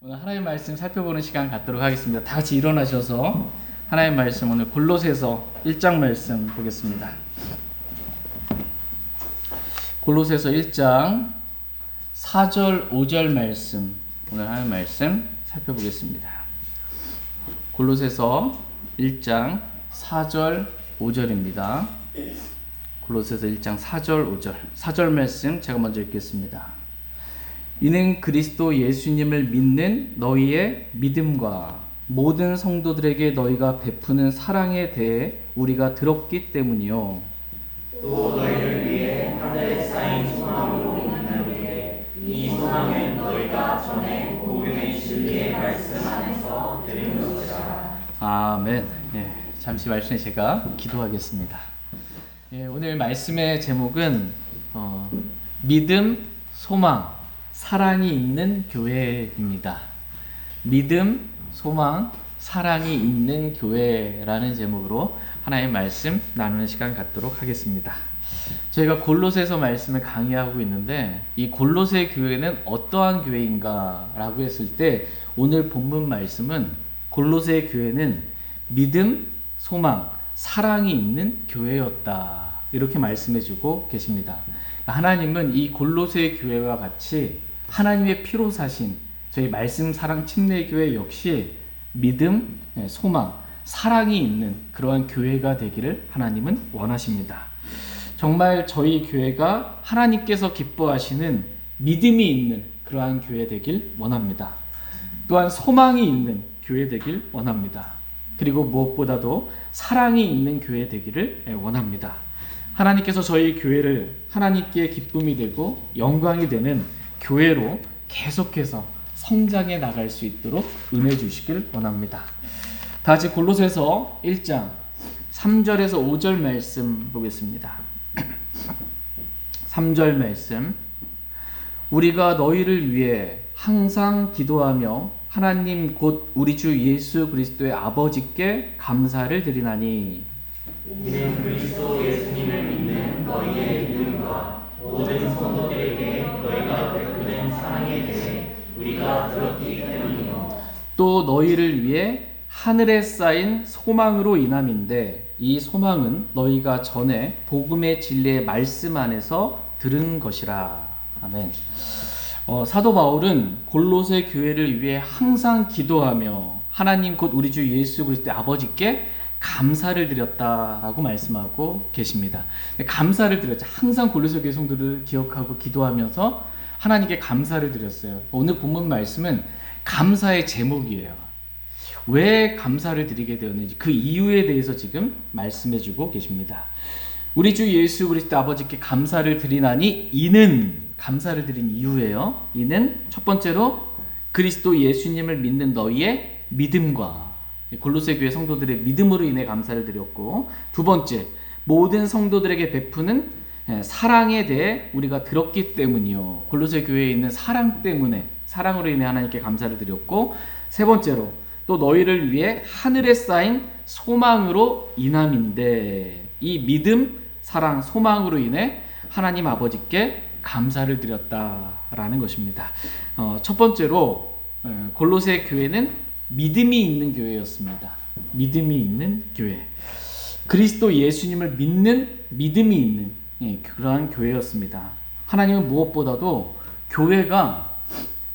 오늘 하나님의 말씀 살펴보는 시간 갖도록 하겠습니다. 다 같이 일어나셔서 하나님의 말씀 오늘 골로새서 1장 말씀 보겠습니다. 골로새서 1장 4절 5절 말씀 오늘 하나님의 말씀 살펴보겠습니다. 골로새서 1장 4절 5절입니다. 골로새서 1장 4절 5절 4절 말씀 제가 먼저 읽겠습니다. 이는 그리스도 예수님을 믿는 너희의 믿음과 모든 성도들에게 너희가 베푸는 사랑에 대해 우리가 들었기 때문이요. 또 너희를 위해 하늘에 쌓인 소망으로 있는데 이 소망은 너희가 전에 복음의 진리의 말씀 안에서 들은 것이라. 아멘. 잠시 말씀에 제가 기도하겠습니다. 오늘 말씀의 제목은 믿음, 소망, 사랑이 있는 교회입니다. 믿음, 소망, 사랑이 있는 교회라는 제목으로 하나의 말씀 나누는 시간 갖도록 하겠습니다. 저희가 골로새서 말씀을 강의하고 있는데 이 골로새 교회는 어떠한 교회인가 라고 했을 때 오늘 본문 말씀은 골로새 교회는 믿음, 소망, 사랑이 있는 교회였다 이렇게 말씀해주고 계십니다. 하나님은 이 골로새 교회와 같이 하나님의 피로 사신 저희 말씀 사랑 침례교회 역시 믿음, 소망, 사랑이 있는 그러한 교회가 되기를 하나님은 원하십니다. 정말 저희 교회가 하나님께서 기뻐하시는 믿음이 있는 그러한 교회 되길 원합니다. 또한 소망이 있는 교회 되길 원합니다. 그리고 무엇보다도 사랑이 있는 교회 되기를 원합니다. 하나님께서 저희 교회를 하나님께 기쁨이 되고 영광이 되는 교회로 계속해서 성장해 나갈 수 있도록 은혜 주시길 원합니다. 다 같이 골로새서 1장 3절에서 5절 말씀 보겠습니다. 3절 말씀. 우리가 너희를 위해 항상 기도하며 하나님 곧 우리 주 예수 그리스도의 아버지께 감사를 드리나니 이는 그리스도 예수님을 믿는 너희의 믿음과 모든 성도들에게 너희가 베푸는 사랑에 대해 우리가 들었기 때문이요. 또 너희를 위해 하늘에 쌓인 소망으로 인함인데 이 소망은 너희가 전에 복음의 진리의 말씀 안에서 들은 것이라. 아멘. 사도 바울은 골로새 교회를 위해 항상 기도하며 하나님 곧 우리 주 예수 그리스도의 아버지께 감사를 드렸다라고 말씀하고 계십니다. 감사를 드렸죠. 항상 골로새 교회 성도를 기억하고 기도하면서 하나님께 감사를 드렸어요. 오늘 본문 말씀은 감사의 제목이에요. 왜 감사를 드리게 되었는지 그 이유에 대해서 지금 말씀해주고 계십니다. 우리 주 예수 그리스도 아버지께 감사를 드리나니 이는 감사를 드린 이유예요. 이는 첫 번째로 그리스도 예수님을 믿는 너희의 믿음과 골로새 교회 성도들의 믿음으로 인해 감사를 드렸고, 두 번째 모든 성도들에게 베푸는 사랑에 대해 우리가 들었기 때문이요. 골로새 교회에 있는 사랑 때문에 사랑으로 인해 하나님께 감사를 드렸고, 세 번째로 또 너희를 위해 하늘에 쌓인 소망으로 인함인데 이 믿음, 사랑, 소망으로 인해 하나님 아버지께 감사를 드렸다라는 것입니다. 첫 번째로 골로새 교회는 믿음이 있는 교회였습니다. 믿음이 있는 교회. 그리스도 예수님을 믿는 믿음이 있는 그러한 교회였습니다. 하나님은 무엇보다도 교회가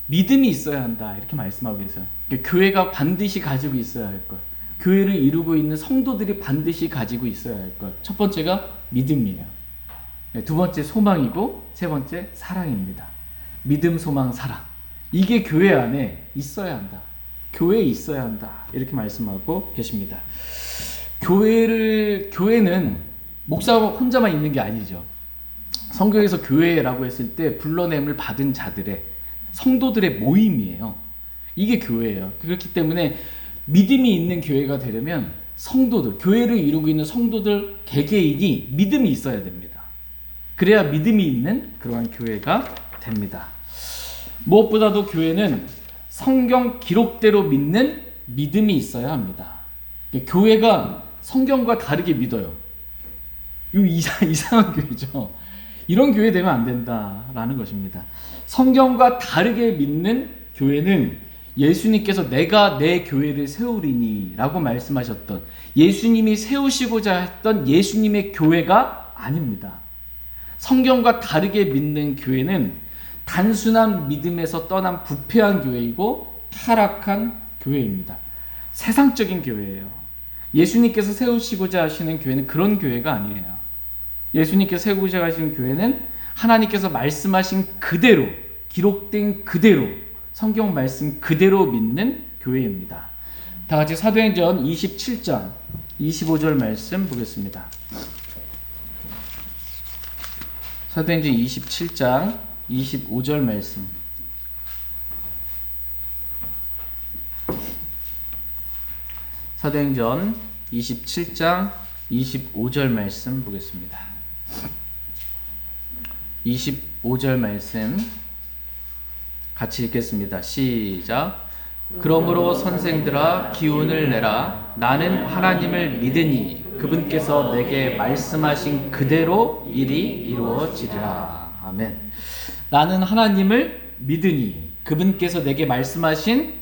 믿음이 있어야 한다 이렇게 말씀하고 계세요. 교회가 반드시 가지고 있어야 할 것. 교회를 이루고 있는 성도들이 반드시 가지고 있어야 할 것. 첫 번째가 믿음이에요. 두 번째 소망이고 세 번째 사랑입니다. 믿음, 소망, 사랑. 이게 교회 안에 있어야 한다. 교회에 있어야 한다. 이렇게 말씀하고 계십니다. 교회는 목사 혼자만 있는 게 아니죠. 성경에서 교회라고 했을 때 불러냄을 받은 자들의 성도들의 모임이에요. 이게 교회예요. 그렇기 때문에 믿음이 있는 교회가 되려면 성도들, 교회를 이루고 있는 성도들 개개인이 믿음이 있어야 됩니다. 그래야 믿음이 있는 그러한 교회가 됩니다. 무엇보다도 교회는 성경 기록대로 믿는 믿음이 있어야 합니다. 교회가 성경과 다르게 믿어요. 이거 이상한 교회죠. 이런 교회 되면 안 된다라는 것입니다. 성경과 다르게 믿는 교회는 예수님께서 내가 내 교회를 세우리니 라고 말씀하셨던, 예수님이 세우시고자 했던 예수님의 교회가 아닙니다. 성경과 다르게 믿는 교회는 단순한 믿음에서 떠난 부패한 교회이고 타락한 교회입니다. 세상적인 교회예요. 예수님께서 세우시고자 하시는 교회는 그런 교회가 아니에요. 예수님께서 세우고자 하시는 교회는 하나님께서 말씀하신 그대로, 기록된 그대로, 성경 말씀 그대로 믿는 교회입니다. 다 같이 사도행전 27장 25절 말씀 보겠습니다. 사도행전 27장 25절 말씀. 사도행전 27장 25절 말씀 보겠습니다. 25절 말씀 같이 읽겠습니다. 시작. 그러므로 선생들아 기운을 내라. 나는 하나님을 믿으니 그분께서 내게 말씀하신 그대로 일이 이루어지리라. 아멘. 나는 하나님을 믿으니 그분께서 내게 말씀하신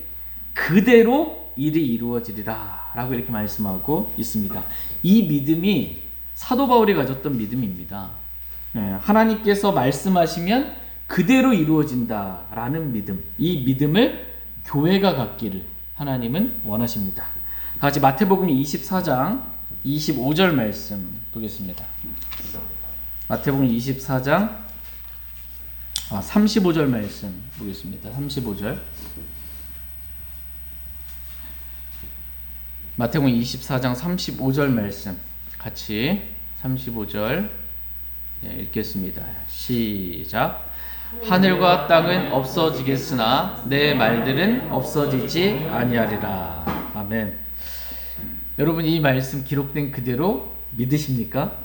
그대로 일이 이루어지리라 라고 이렇게 말씀하고 있습니다. 이 믿음이 사도 바울이 가졌던 믿음입니다. 하나님께서 말씀하시면 그대로 이루어진다라는 믿음, 이 믿음을 교회가 갖기를 하나님은 원하십니다. 다 같이 마태복음 24장 25절 말씀 보겠습니다. 마태복음 24장 35절 말씀 보겠습니다. 35절. 마태복음 24장 35절 말씀 같이 35절 읽겠습니다. 시작. 하늘과 땅은 없어지겠으나 내 말들은 없어지지 아니하리라. 아멘. 여러분 이 말씀 기록된 그대로 믿으십니까?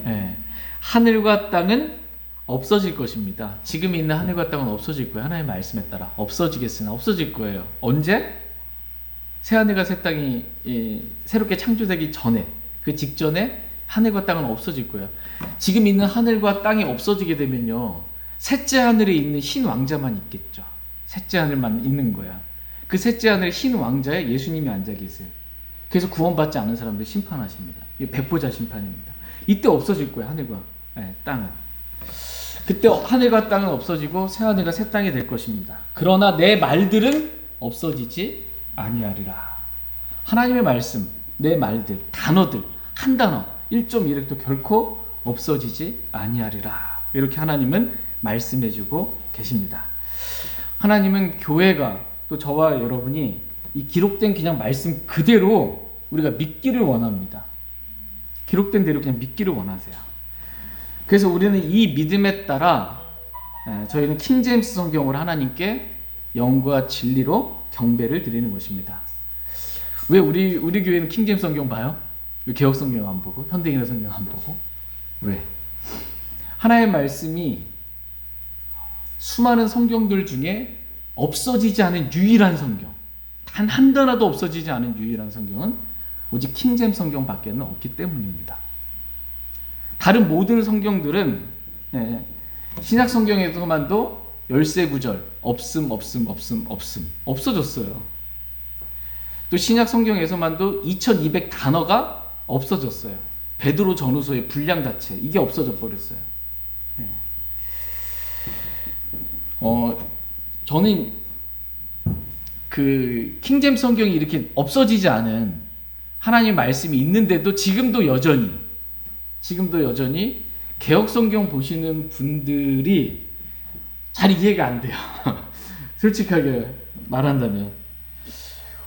네. 하늘과 땅은 없어질 것입니다. 지금 있는 하늘과 땅은 없어질 거예요. 하나님의 말씀에 따라 없어지겠으나 없어질 거예요. 언제? 새하늘과 새 땅이 새롭게 창조되기 전에, 그 직전에 하늘과 땅은 없어질 거예요. 지금 있는 하늘과 땅이 없어지게 되면요, 셋째 하늘에 있는 흰 왕자만 있겠죠. 셋째 하늘만 있는 거야. 그 셋째 하늘 흰 왕자에 예수님이 앉아 계세요. 그래서 구원받지 않은 사람들 심판하십니다. 이게 백보자 심판입니다. 이때 없어질 거예요, 하늘과 땅은. 그때 하늘과 땅은 없어지고 새 하늘과 새 땅이 될 것입니다. 그러나 내 말들은 없어지지 아니하리라. 하나님의 말씀, 내 말들, 단어들, 한 단어, 1.1획도 결코 없어지지 아니하리라. 이렇게 하나님은 말씀해주고 계십니다. 하나님은 교회가, 또 저와 여러분이 이 기록된 그냥 말씀 그대로 우리가 믿기를 원합니다. 기록된 대로 그냥 믿기를 원하세요. 그래서 우리는 이 믿음에 따라 저희는 킹제임스 성경을 하나님께 영과 진리로 경배를 드리는 것입니다. 왜 우리 교회는 킹제임스 성경 봐요? 왜 개혁 성경 안 보고 현대인의 성경 안 보고? 왜? 하나님의 말씀이 수많은 성경들 중에 없어지지 않은 유일한 성경, 단 한 단어도 없어지지 않은 유일한 성경은 오직 킹제임스 성경밖에는 없기 때문입니다. 다른 모든 성경들은 신약 성경에서만도 열세 구절 없음 없어졌어요. 또 신약 성경에서만도 2200 단어가 없어졌어요. 베드로 전후서의 분량 자체, 이게 없어져 버렸어요. 저는 그 킹제임스 성경이 이렇게 없어지지 않은 하나님의 말씀이 있는데도 지금도 여전히 개혁 성경 보시는 분들이 잘 이해가 안 돼요. 솔직하게 말한다면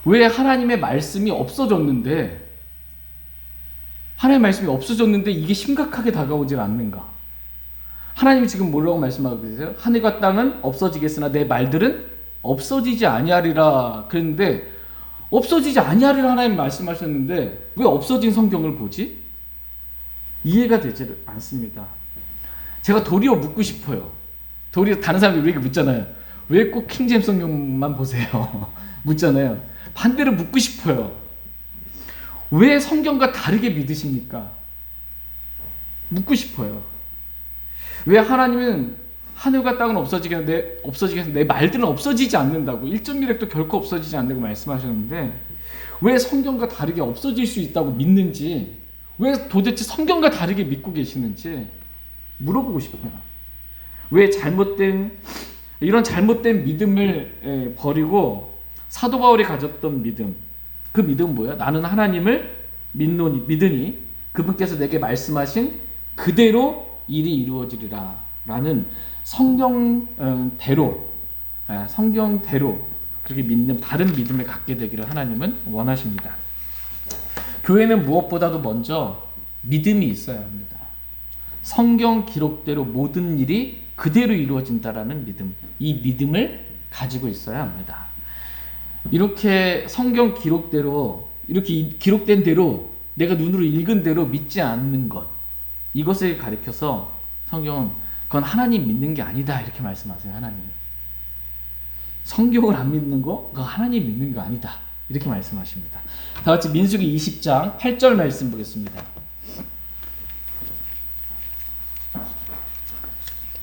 왜 하나님의 말씀이 없어졌는데 이게 심각하게 다가오질 않는가? 하나님이 지금 뭐라고 말씀하고 계세요? 하늘과 땅은 없어지겠으나 내 말들은 없어지지 아니하리라 그랬는데, 없어지지 아니하리라 하나님 말씀하셨는데 왜 없어진 성경을 보지? 이해가 되지 않습니다. 제가 도리어 묻고 싶어요. 도리어 다른 사람들이 왜 이렇게 묻잖아요. 왜 꼭 킹제임스 성경만 보세요? 묻잖아요. 반대로 묻고 싶어요. 왜 성경과 다르게 믿으십니까? 묻고 싶어요. 왜 하나님은 하늘과 땅은 없어지겠는데 내 말들은 없어지지 않는다고. 1.1핵도 결코 없어지지 않는다고 말씀하셨는데 왜 성경과 다르게 없어질 수 있다고 믿는지, 왜 도대체 성경과 다르게 믿고 계시는지 물어보고 싶어요. 왜 이런 잘못된 믿음을 버리고 사도 바울이 가졌던 믿음, 그 믿음은 뭐야? 나는 하나님을 믿으니 그분께서 내게 말씀하신 그대로 일이 이루어지리라 라는 성경대로 그렇게 믿는 다른 믿음을 갖게 되기를 하나님은 원하십니다. 교회는 무엇보다도 먼저 믿음이 있어야 합니다. 성경 기록대로 모든 일이 그대로 이루어진다라는 믿음, 이 믿음을 가지고 있어야 합니다. 이렇게 성경 기록대로, 이렇게 기록된 대로 내가 눈으로 읽은 대로 믿지 않는 것, 이것을 가리켜서 성경은 그건 하나님 믿는 게 아니다 이렇게 말씀하세요. 하나님 성경을 안 믿는 거 그거 하나님 믿는 거 아니다 이렇게 말씀하십니다. 다 같이 민수기 20장 8절 말씀 보겠습니다.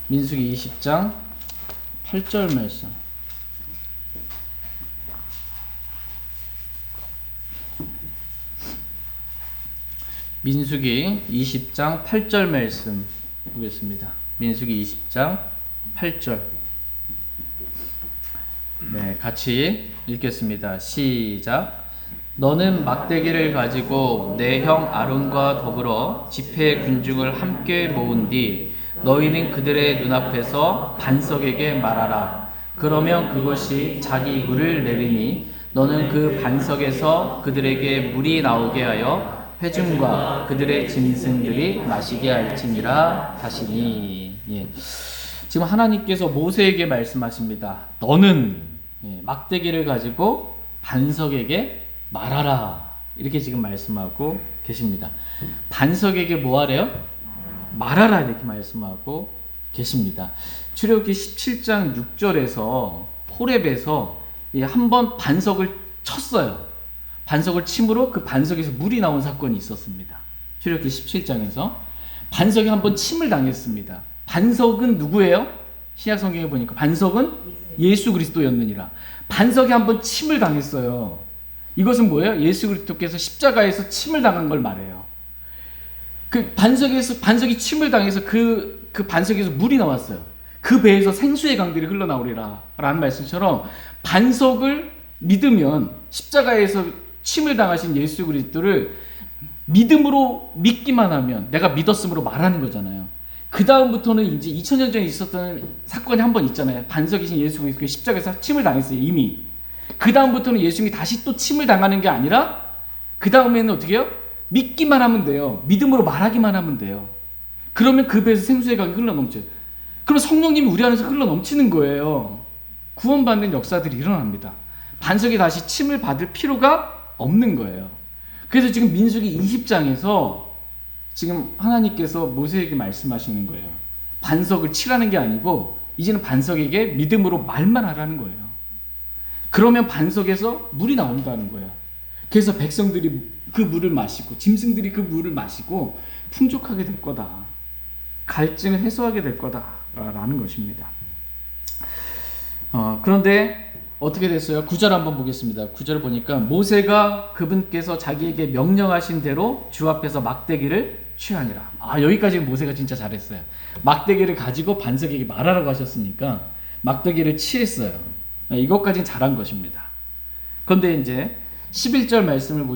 민수기 20장 8절 말씀. 민수기 20장 8절 말씀 보겠습니다. 민수기 20장 8절. 네, 같이 읽겠습니다. 시작. 너는 막대기를 가지고 내 형 아론과 더불어 집회 군중을 함께 모은 뒤 너희는 그들의 눈앞에서 반석에게 말하라. 그러면 그것이 자기 물을 내리니 너는 그 반석에서 그들에게 물이 나오게 하여 회중과 그들의 짐승들이 마시게 할지니라 하시니. 예. 지금 하나님께서 모세에게 말씀하십니다. 너는 막대기를 가지고 반석에게 말하라. 이렇게 지금 말씀하고 계십니다. 반석에게 뭐 하래요? 말하라 이렇게 말씀하고 계십니다. 출애굽기 17장 6절에서 호렙에서 한번 반석을 쳤어요. 반석을 침으로 그 반석에서 물이 나온 사건이 있었습니다. 출애굽기 17장에서 반석이 한번 침을 당했습니다. 반석은 누구예요? 신약 성경에 보니까 반석은 예수 그리스도였느니라. 반석이 한번 침을 당했어요. 이것은 뭐예요? 예수 그리스도께서 십자가에서 침을 당한 걸 말해요. 그 반석이 침을 당해서 그 반석에서 물이 나왔어요. 그 배에서 생수의 강들이 흘러나오리라 라는 말씀처럼 반석을 믿으면 십자가에서 침을 당하신 예수 그리스도를 믿음으로 믿기만 하면 내가 믿었음으로 말하는 거잖아요. 그 다음부터는 이제 2000년 전에 있었던 사건이 한 번 있잖아요. 반석이신 예수 그리스도가 십자가에서 침을 당했어요. 이미. 그 다음부터는 예수님이 다시 또 침을 당하는 게 아니라 그 다음에는 어떻게 해요? 믿기만 하면 돼요. 믿음으로 말하기만 하면 돼요. 그러면 그 배에서 생수의 강이 흘러넘쳐요. 그럼 성령님이 우리 안에서 흘러넘치는 거예요. 구원받는 역사들이 일어납니다. 반석이 다시 침을 받을 필요가 없는 거예요. 그래서 지금 민수기 20장에서 지금 하나님께서 모세에게 말씀하시는 거예요. 반석을 치라는 게 아니고 이제는 반석에게 믿음으로 말만 하라는 거예요. 그러면 반석에서 물이 나온다는 거예요. 그래서 백성들이 그 물을 마시고 짐승들이 그 물을 마시고 풍족하게 될 거다. 갈증을 해소하게 될 거다라는 것입니다. 그런데 어떻게 됐어요? 9절 한번 보겠습니다. 9절을 보니까 모세가 그분께서 자기에게 명령하신 대로 주 앞에서 막대기를 취하니라. 여기까지 모세가 진짜 잘했어요. 막대기를 가지고 반석에게 말하라고 하셨으니까 막대기를 취했어요. 이것까지는 잘한 것입니다. 그런데 이제 11절 말씀을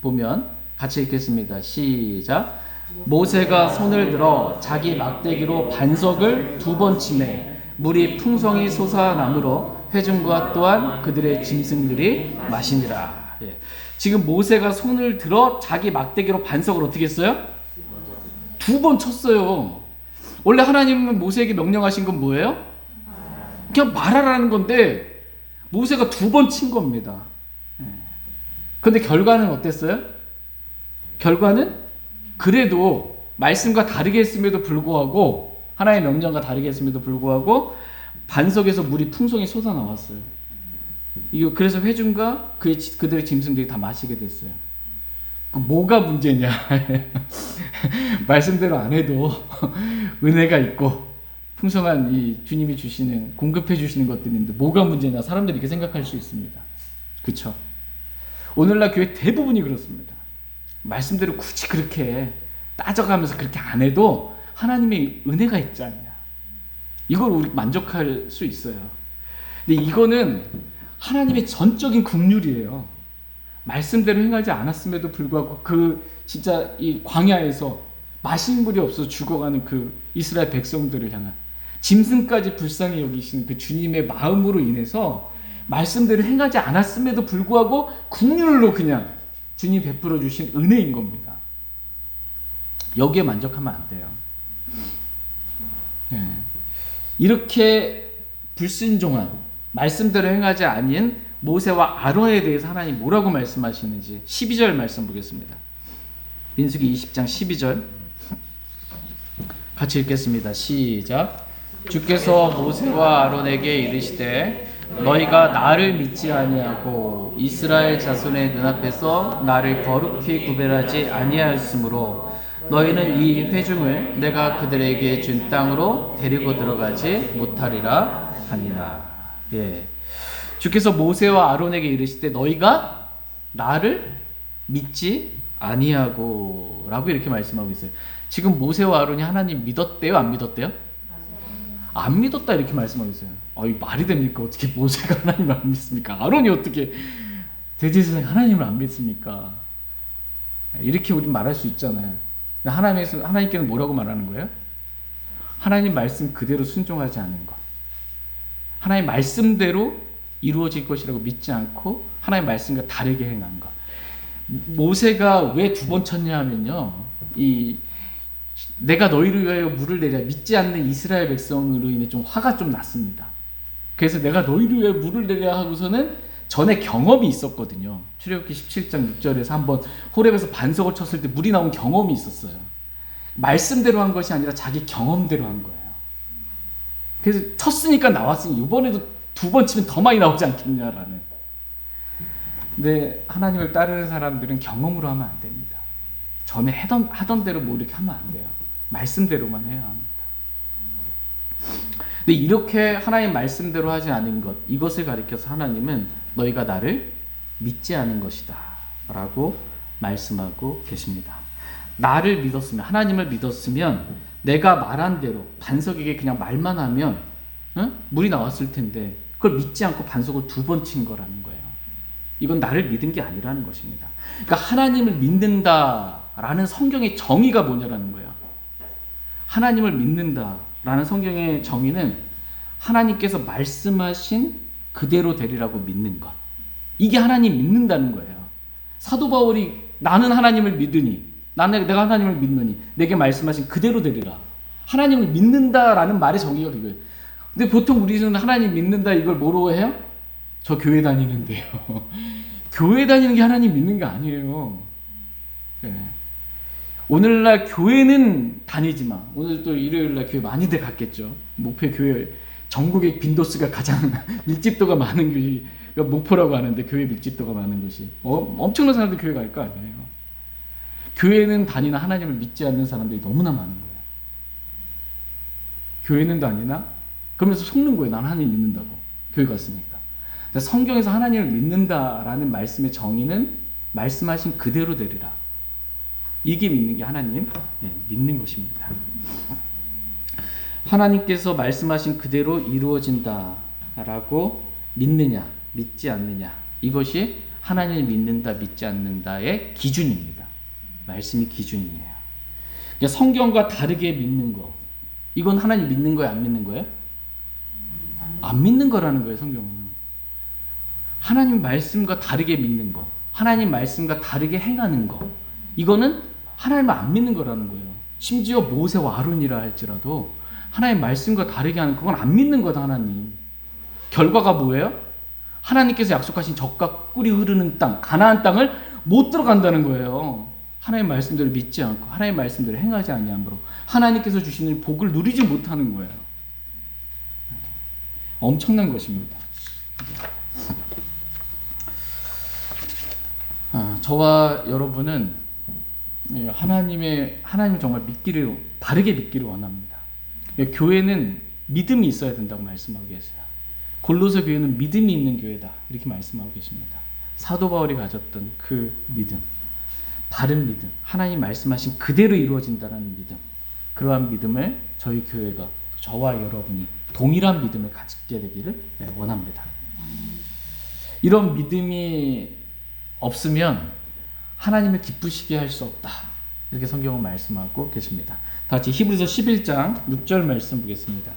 보면 같이 읽겠습니다. 시작. 모세가 손을 들어 자기 막대기로 반석을 2번 치매 물이 풍성히 솟아나므로 회중과 또한 그들의 짐승들이 마시니라. 예. 지금 모세가 손을 들어 자기 막대기로 반석을 어떻게 했어요? 2번 쳤어요. 원래 하나님은 모세에게 명령하신 건 뭐예요? 그냥 말하라는 건데 모세가 2번 친 겁니다. 그런데 결과는 어땠어요? 결과는 그래도 말씀과 다르게 했음에도 불구하고 하나님의 명령과 다르게 했음에도 불구하고 반석에서 물이 풍성히 솟아나왔어요. 그래서 회중과 그들의 짐승들이 다 마시게 됐어요. 뭐가 문제냐? 말씀대로 안 해도 은혜가 있고 풍성한 이 주님이 주시는 공급해 주시는 것들인데 뭐가 문제냐 사람들이 이렇게 생각할 수 있습니다. 그렇죠? 오늘날 교회 대부분이 그렇습니다. 말씀대로 굳이 그렇게 따져가면서 그렇게 안 해도 하나님의 은혜가 있지 않냐. 이걸 우리 만족할 수 있어요. 근데 이거는 하나님의 전적인 긍휼이에요. 말씀대로 행하지 않았음에도 불구하고 그 진짜 이 광야에서 마실 물이 없어서 죽어가는 그 이스라엘 백성들을 향한 짐승까지 불쌍히 여기시는 그 주님의 마음으로 인해서 말씀대로 행하지 않았음에도 불구하고 긍휼로 그냥 주님 베풀어 주신 은혜인 겁니다. 여기에 만족하면 안 돼요. 네. 이렇게 불순종한 말씀대로 행하지 아닌 모세와 아론에 대해서 하나님 뭐라고 말씀하시는지 12절 말씀 보겠습니다. 민수기 20장 12절 같이 읽겠습니다. 시작. 주께서 모세와 아론에게 이르시되 너희가 나를 믿지 아니하고 이스라엘 자손의 눈앞에서 나를 거룩히 구별하지 아니하였으므로 너희는 이 회중을 내가 그들에게 준 땅으로 데리고 들어가지 못하리라 하니라. 예. 주께서 모세와 아론에게 이르시되 너희가 나를 믿지 아니하고 라고 이렇게 말씀하고 있어요. 지금 모세와 아론이 하나님 믿었대요? 안 믿었대요? 안 믿었다 이렇게 말씀하고 있어요. 이 말이 됩니까? 어떻게 모세가 하나님을 안 믿습니까? 아론이 어떻게 대제사장이 하나님을 안 믿습니까? 이렇게 우린 말할 수 있잖아요. 하나님께는 뭐라고 말하는 거예요? 하나님 말씀 그대로 순종하지 않은 것. 하나님 말씀대로 이루어질 것이라고 믿지 않고 하나님 말씀과 다르게 행한 것. 모세가 왜 두 번 쳤냐 하면요. 내가 너희를 위하여 물을 내려 믿지 않는 이스라엘 백성으로 인해 좀 화가 좀 났습니다. 그래서 내가 너희를 위하여 물을 내려 하고서는 전에 경험이 있었거든요. 출애굽기 17장 6절에서 한번 호렙에서 반석을 쳤을 때 물이 나온 경험이 있었어요. 말씀대로 한 것이 아니라 자기 경험대로 한 거예요. 그래서 쳤으니까 나왔으니 이번에도 두 번 치면 더 많이 나오지 않겠냐라는. 근데 하나님을 따르는 사람들은 경험으로 하면 안 됩니다. 전에 하던 대로 뭐 이렇게 하면 안 돼요. 말씀대로만 해야 합니다. 근데 이렇게 하나님 말씀대로 하지 않은 것, 이것을 가리켜서 하나님은 너희가 나를 믿지 않은 것이다 라고 말씀하고 계십니다. 나를 믿었으면, 하나님을 믿었으면 내가 말한 대로 반석에게 그냥 말만 하면 물이 나왔을 텐데 그걸 믿지 않고 반석을 두 번 친 거라는 거예요. 이건 나를 믿은 게 아니라는 것입니다. 그러니까 하나님을 믿는다라는 성경의 정의가 뭐냐라는 거예요. 하나님을 믿는다라는 성경의 정의는 하나님께서 말씀하신 그대로 되리라고 믿는 것. 이게 하나님 믿는다는 거예요. 사도 바울이 나는 하나님을 믿으니, 내가 하나님을 믿느니 내게 말씀하신 그대로 되리라. 하나님을 믿는다라는 말의 정의가 그거예요. 근데 보통 우리는 하나님 믿는다 이걸 뭐로 해요? 저 교회 다니는데요. 교회 다니는 게 하나님 믿는 게 아니에요. 네. 오늘날 교회는 다니지만 오늘 또 일요일날 교회 많이들 갔겠죠. 목포 교회 전국의 빈도수가 가장 밀집도가 많은 곳이 그러니까 목포라고 하는데 교회 밀집도가 많은 곳이 엄청난 사람들이 교회 갈 거 아니에요. 교회는 다니나 하나님을 믿지 않는 사람들이 너무나 많은 거예요. 교회는 다니나 그러면서 속는 거예요. 난 하나님 믿는다고 교회 갔으니까. 성경에서 하나님을 믿는다라는 말씀의 정의는 말씀하신 그대로 되리라. 이게 믿는 게 하나님 믿는 것입니다. 하나님께서 말씀하신 그대로 이루어진다라고 믿느냐 믿지 않느냐 이것이 하나님을 믿는다 믿지 않는다의 기준입니다. 말씀이 기준이에요. 그러니까 성경과 다르게 믿는 거 이건 하나님 믿는 거예요? 안 믿는 거예요? 안 믿는 거라는 거예요. 성경은. 하나님 말씀과 다르게 믿는 거 하나님 말씀과 다르게 행하는 거 이거는 하나님을 안 믿는 거라는 거예요. 심지어 모세와 아론이라 할지라도 하나님 말씀과 다르게 하는 그건 안 믿는 거다. 하나님 결과가 뭐예요? 하나님께서 약속하신 젖과 꿀이 흐르는 땅 가나안 땅을 못 들어간다는 거예요. 하나님 말씀대로 믿지 않고 하나님 말씀대로 행하지 아니함으로 하나님께서 주시는 복을 누리지 못하는 거예요. 엄청난 것입니다. 저와 여러분은 하나님을 정말 바르게 믿기를 원합니다. 교회는 믿음이 있어야 된다고 말씀하고 계세요. 골로새 교회는 믿음이 있는 교회다 이렇게 말씀하고 계십니다. 사도 바울이 가졌던 그 믿음, 바른 믿음, 하나님 말씀하신 그대로 이루어진다는 믿음, 그러한 믿음을 저희 교회가, 저와 여러분이 동일한 믿음을 가지게 되기를 원합니다. 이런 믿음이 없으면 하나님을 기쁘시게 할 수 없다 이렇게 성경은 말씀하고 계십니다. 다 같이 히브리서 11장 6절 말씀 보겠습니다.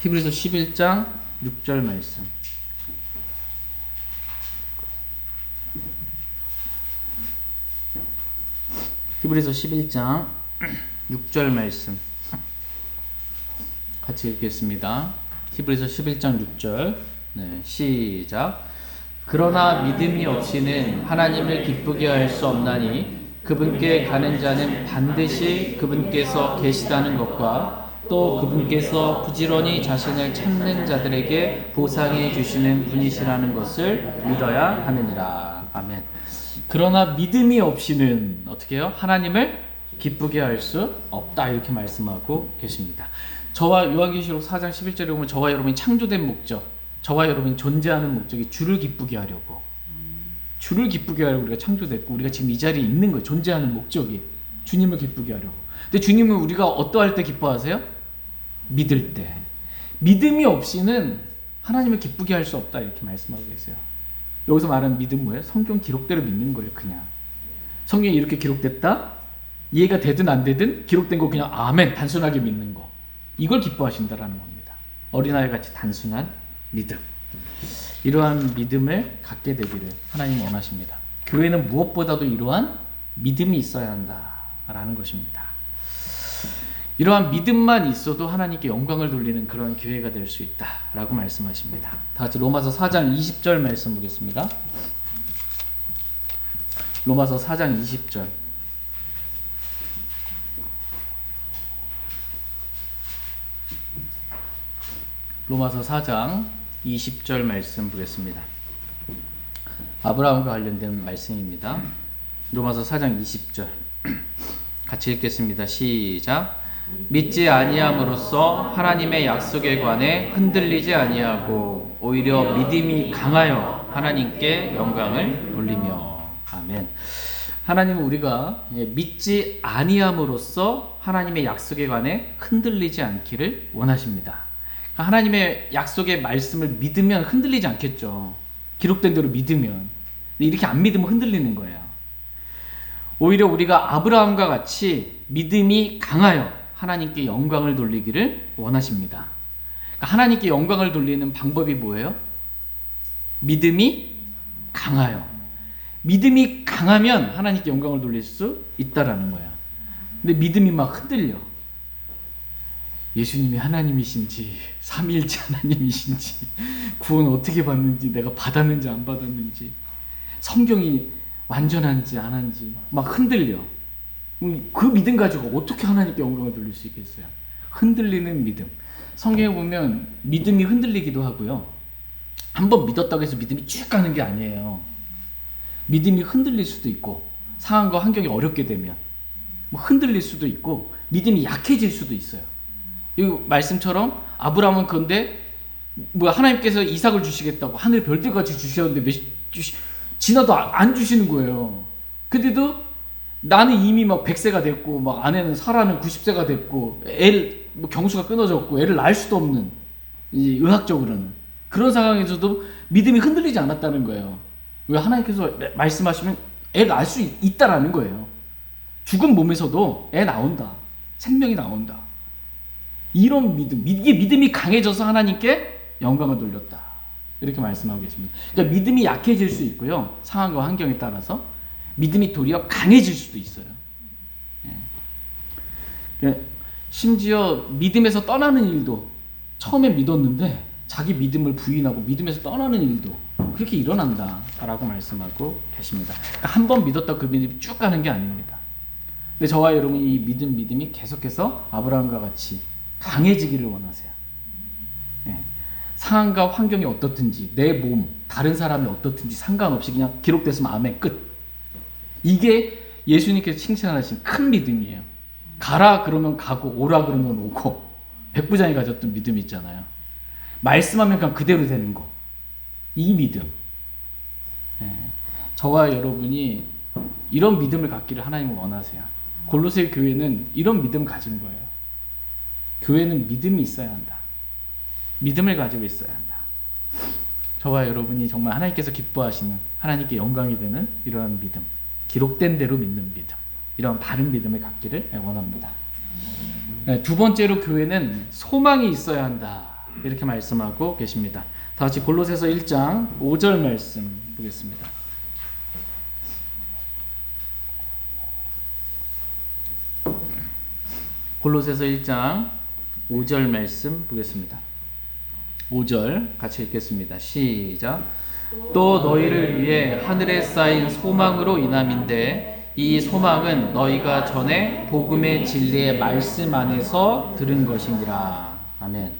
히브리서 11장 6절 말씀. 히브리서 11장 6절 말씀 같이 읽겠습니다. 히브리서 11장 6절. 네, 시작. 그러나 믿음이 없이는 하나님을 기쁘게 할 수 없나니 그분께 가는 자는 반드시 그분께서 계시다는 것과 또 그분께서 부지런히 자신을 찾는 자들에게 보상해 주시는 분이시라는 것을 믿어야 하느니라. 아멘. 그러나 믿음이 없이는 어떻게 해요? 하나님을 기쁘게 할 수 없다 이렇게 말씀하고 계십니다. 저와 요한계시록 4장 11절에 보면 저와 여러분이 창조된 목적, 저와 여러분이 존재하는 목적이 주를 기쁘게 하려고, 주를 기쁘게 하려고 우리가 창조됐고 우리가 지금 이 자리에 있는 거예요. 존재하는 목적이 주님을 기쁘게 하려고. 근데 주님은 우리가 어떠할 때 기뻐하세요? 믿을 때. 믿음이 없이는 하나님을 기쁘게 할 수 없다 이렇게 말씀하고 계세요. 여기서 말하는 믿음 뭐예요? 성경 기록대로 믿는 거예요. 그냥 성경에 이렇게 기록됐다, 이해가 되든 안 되든 기록된 거 그냥 아멘 단순하게 믿는 거, 이걸 기뻐하신다라는 겁니다. 어린아이같이 단순한 믿음, 이러한 믿음을 갖게 되기를 하나님 원하십니다. 교회는 무엇보다도 이러한 믿음이 있어야 한다라는 것입니다. 이러한 믿음만 있어도 하나님께 영광을 돌리는 그런 교회가 될 수 있다라고 말씀하십니다. 다 같이 로마서 4장 20절 말씀 보겠습니다. 로마서 4장 20절. 로마서 4장 20절 말씀 보겠습니다. 아브라함과 관련된 말씀입니다. 로마서 4장 20절 같이 읽겠습니다. 시작. 믿지 아니함으로써 하나님의 약속에 관해 흔들리지 아니하고 오히려 믿음이 강하여 하나님께 영광을 돌리며. 아멘. 하나님은 우리가 믿지 아니함으로써 하나님의 약속에 관해 흔들리지 않기를 원하십니다. 하나님의 약속의 말씀을 믿으면 흔들리지 않겠죠. 기록된 대로 믿으면. 이렇게 안 믿으면 흔들리는 거예요. 오히려 우리가 아브라함과 같이 믿음이 강하여 하나님께 영광을 돌리기를 원하십니다. 하나님께 영광을 돌리는 방법이 뭐예요? 믿음이 강하여. 믿음이 강하면 하나님께 영광을 돌릴 수 있다라는 거예요. 근데 믿음이 막 흔들려. 예수님이 하나님이신지, 삼위일체 하나님이신지, 구원 어떻게 받는지, 내가 받았는지 안 받았는지, 성경이 완전한지 안 한지 막 흔들려. 그 믿음 가지고 어떻게 하나님께 영광을 돌릴 수 있겠어요? 흔들리는 믿음. 성경에 보면 믿음이 흔들리기도 하고요. 한번 믿었다고 해서 믿음이 쭉 가는 게 아니에요. 믿음이 흔들릴 수도 있고, 상황과 환경이 어렵게 되면 흔들릴 수도 있고, 믿음이 약해질 수도 있어요. 이 말씀처럼 아브라함은 그런데 하나님께서 이삭을 주시겠다고 하늘 별들같이 주셨는데 지나도 안 주시는 거예요. 근데도 나는 이미 막 100세가 됐고, 막 아내는 사라는 90세가 됐고, 경수가 끊어졌고, 애를 낳을 수도 없는, 의학적으로는. 그런 상황에서도 믿음이 흔들리지 않았다는 거예요. 왜? 하나님께서 말씀하시면 애 낳을 수 있다라는 거예요. 죽은 몸에서도 애 나온다. 생명이 나온다. 이런 믿음, 이게 믿음이 강해져서 하나님께 영광을 돌렸다. 이렇게 말씀하고 계십니다. 그러니까 믿음이 약해질 수 있고요. 상황과 환경에 따라서. 믿음이 도리어 강해질 수도 있어요. 심지어 믿음에서 떠나는 일도, 처음에 믿었는데 자기 믿음을 부인하고 믿음에서 떠나는 일도 그렇게 일어난다라고 말씀하고 계십니다. 한 번 믿었다 그 믿음이 쭉 가는 게 아닙니다. 근데 저와 여러분이 이 믿음이 계속해서 아브라함과 같이 강해지기를 원하세요. 상황과 환경이 어떻든지, 내 몸, 다른 사람이 어떻든지 상관없이 그냥 기록됐으면 아멘 끝. 이게 예수님께서 칭찬하신 큰 믿음이에요. 가라 그러면 가고 오라 그러면 오고 백부장이 가졌던 믿음이 있잖아요. 말씀하면 그냥 그대로 되는 거. 이 믿음. 예, 저와 여러분이 이런 믿음을 갖기를 하나님은 원하세요. 골로새 교회는 이런 믿음을 가진 거예요. 교회는 믿음이 있어야 한다. 믿음을 가지고 있어야 한다. 저와 여러분이 정말 하나님께서 기뻐하시는, 하나님께 영광이 되는 이러한 믿음, 기록된 대로 믿는 믿음, 이런 바른 믿음을 갖기를 원합니다. 두 번째로 교회는 소망이 있어야 한다, 이렇게 말씀하고 계십니다. 다 같이 골로새서 1장 5절 말씀 보겠습니다. 골로새서 1장 5절 말씀 보겠습니다. 5절 같이 읽겠습니다. 시작. 또 너희를 위해 하늘에 쌓인 소망으로 인함인데 이 소망은 너희가 전에 복음의 진리의 말씀 안에서 들은 것이니라. 아멘.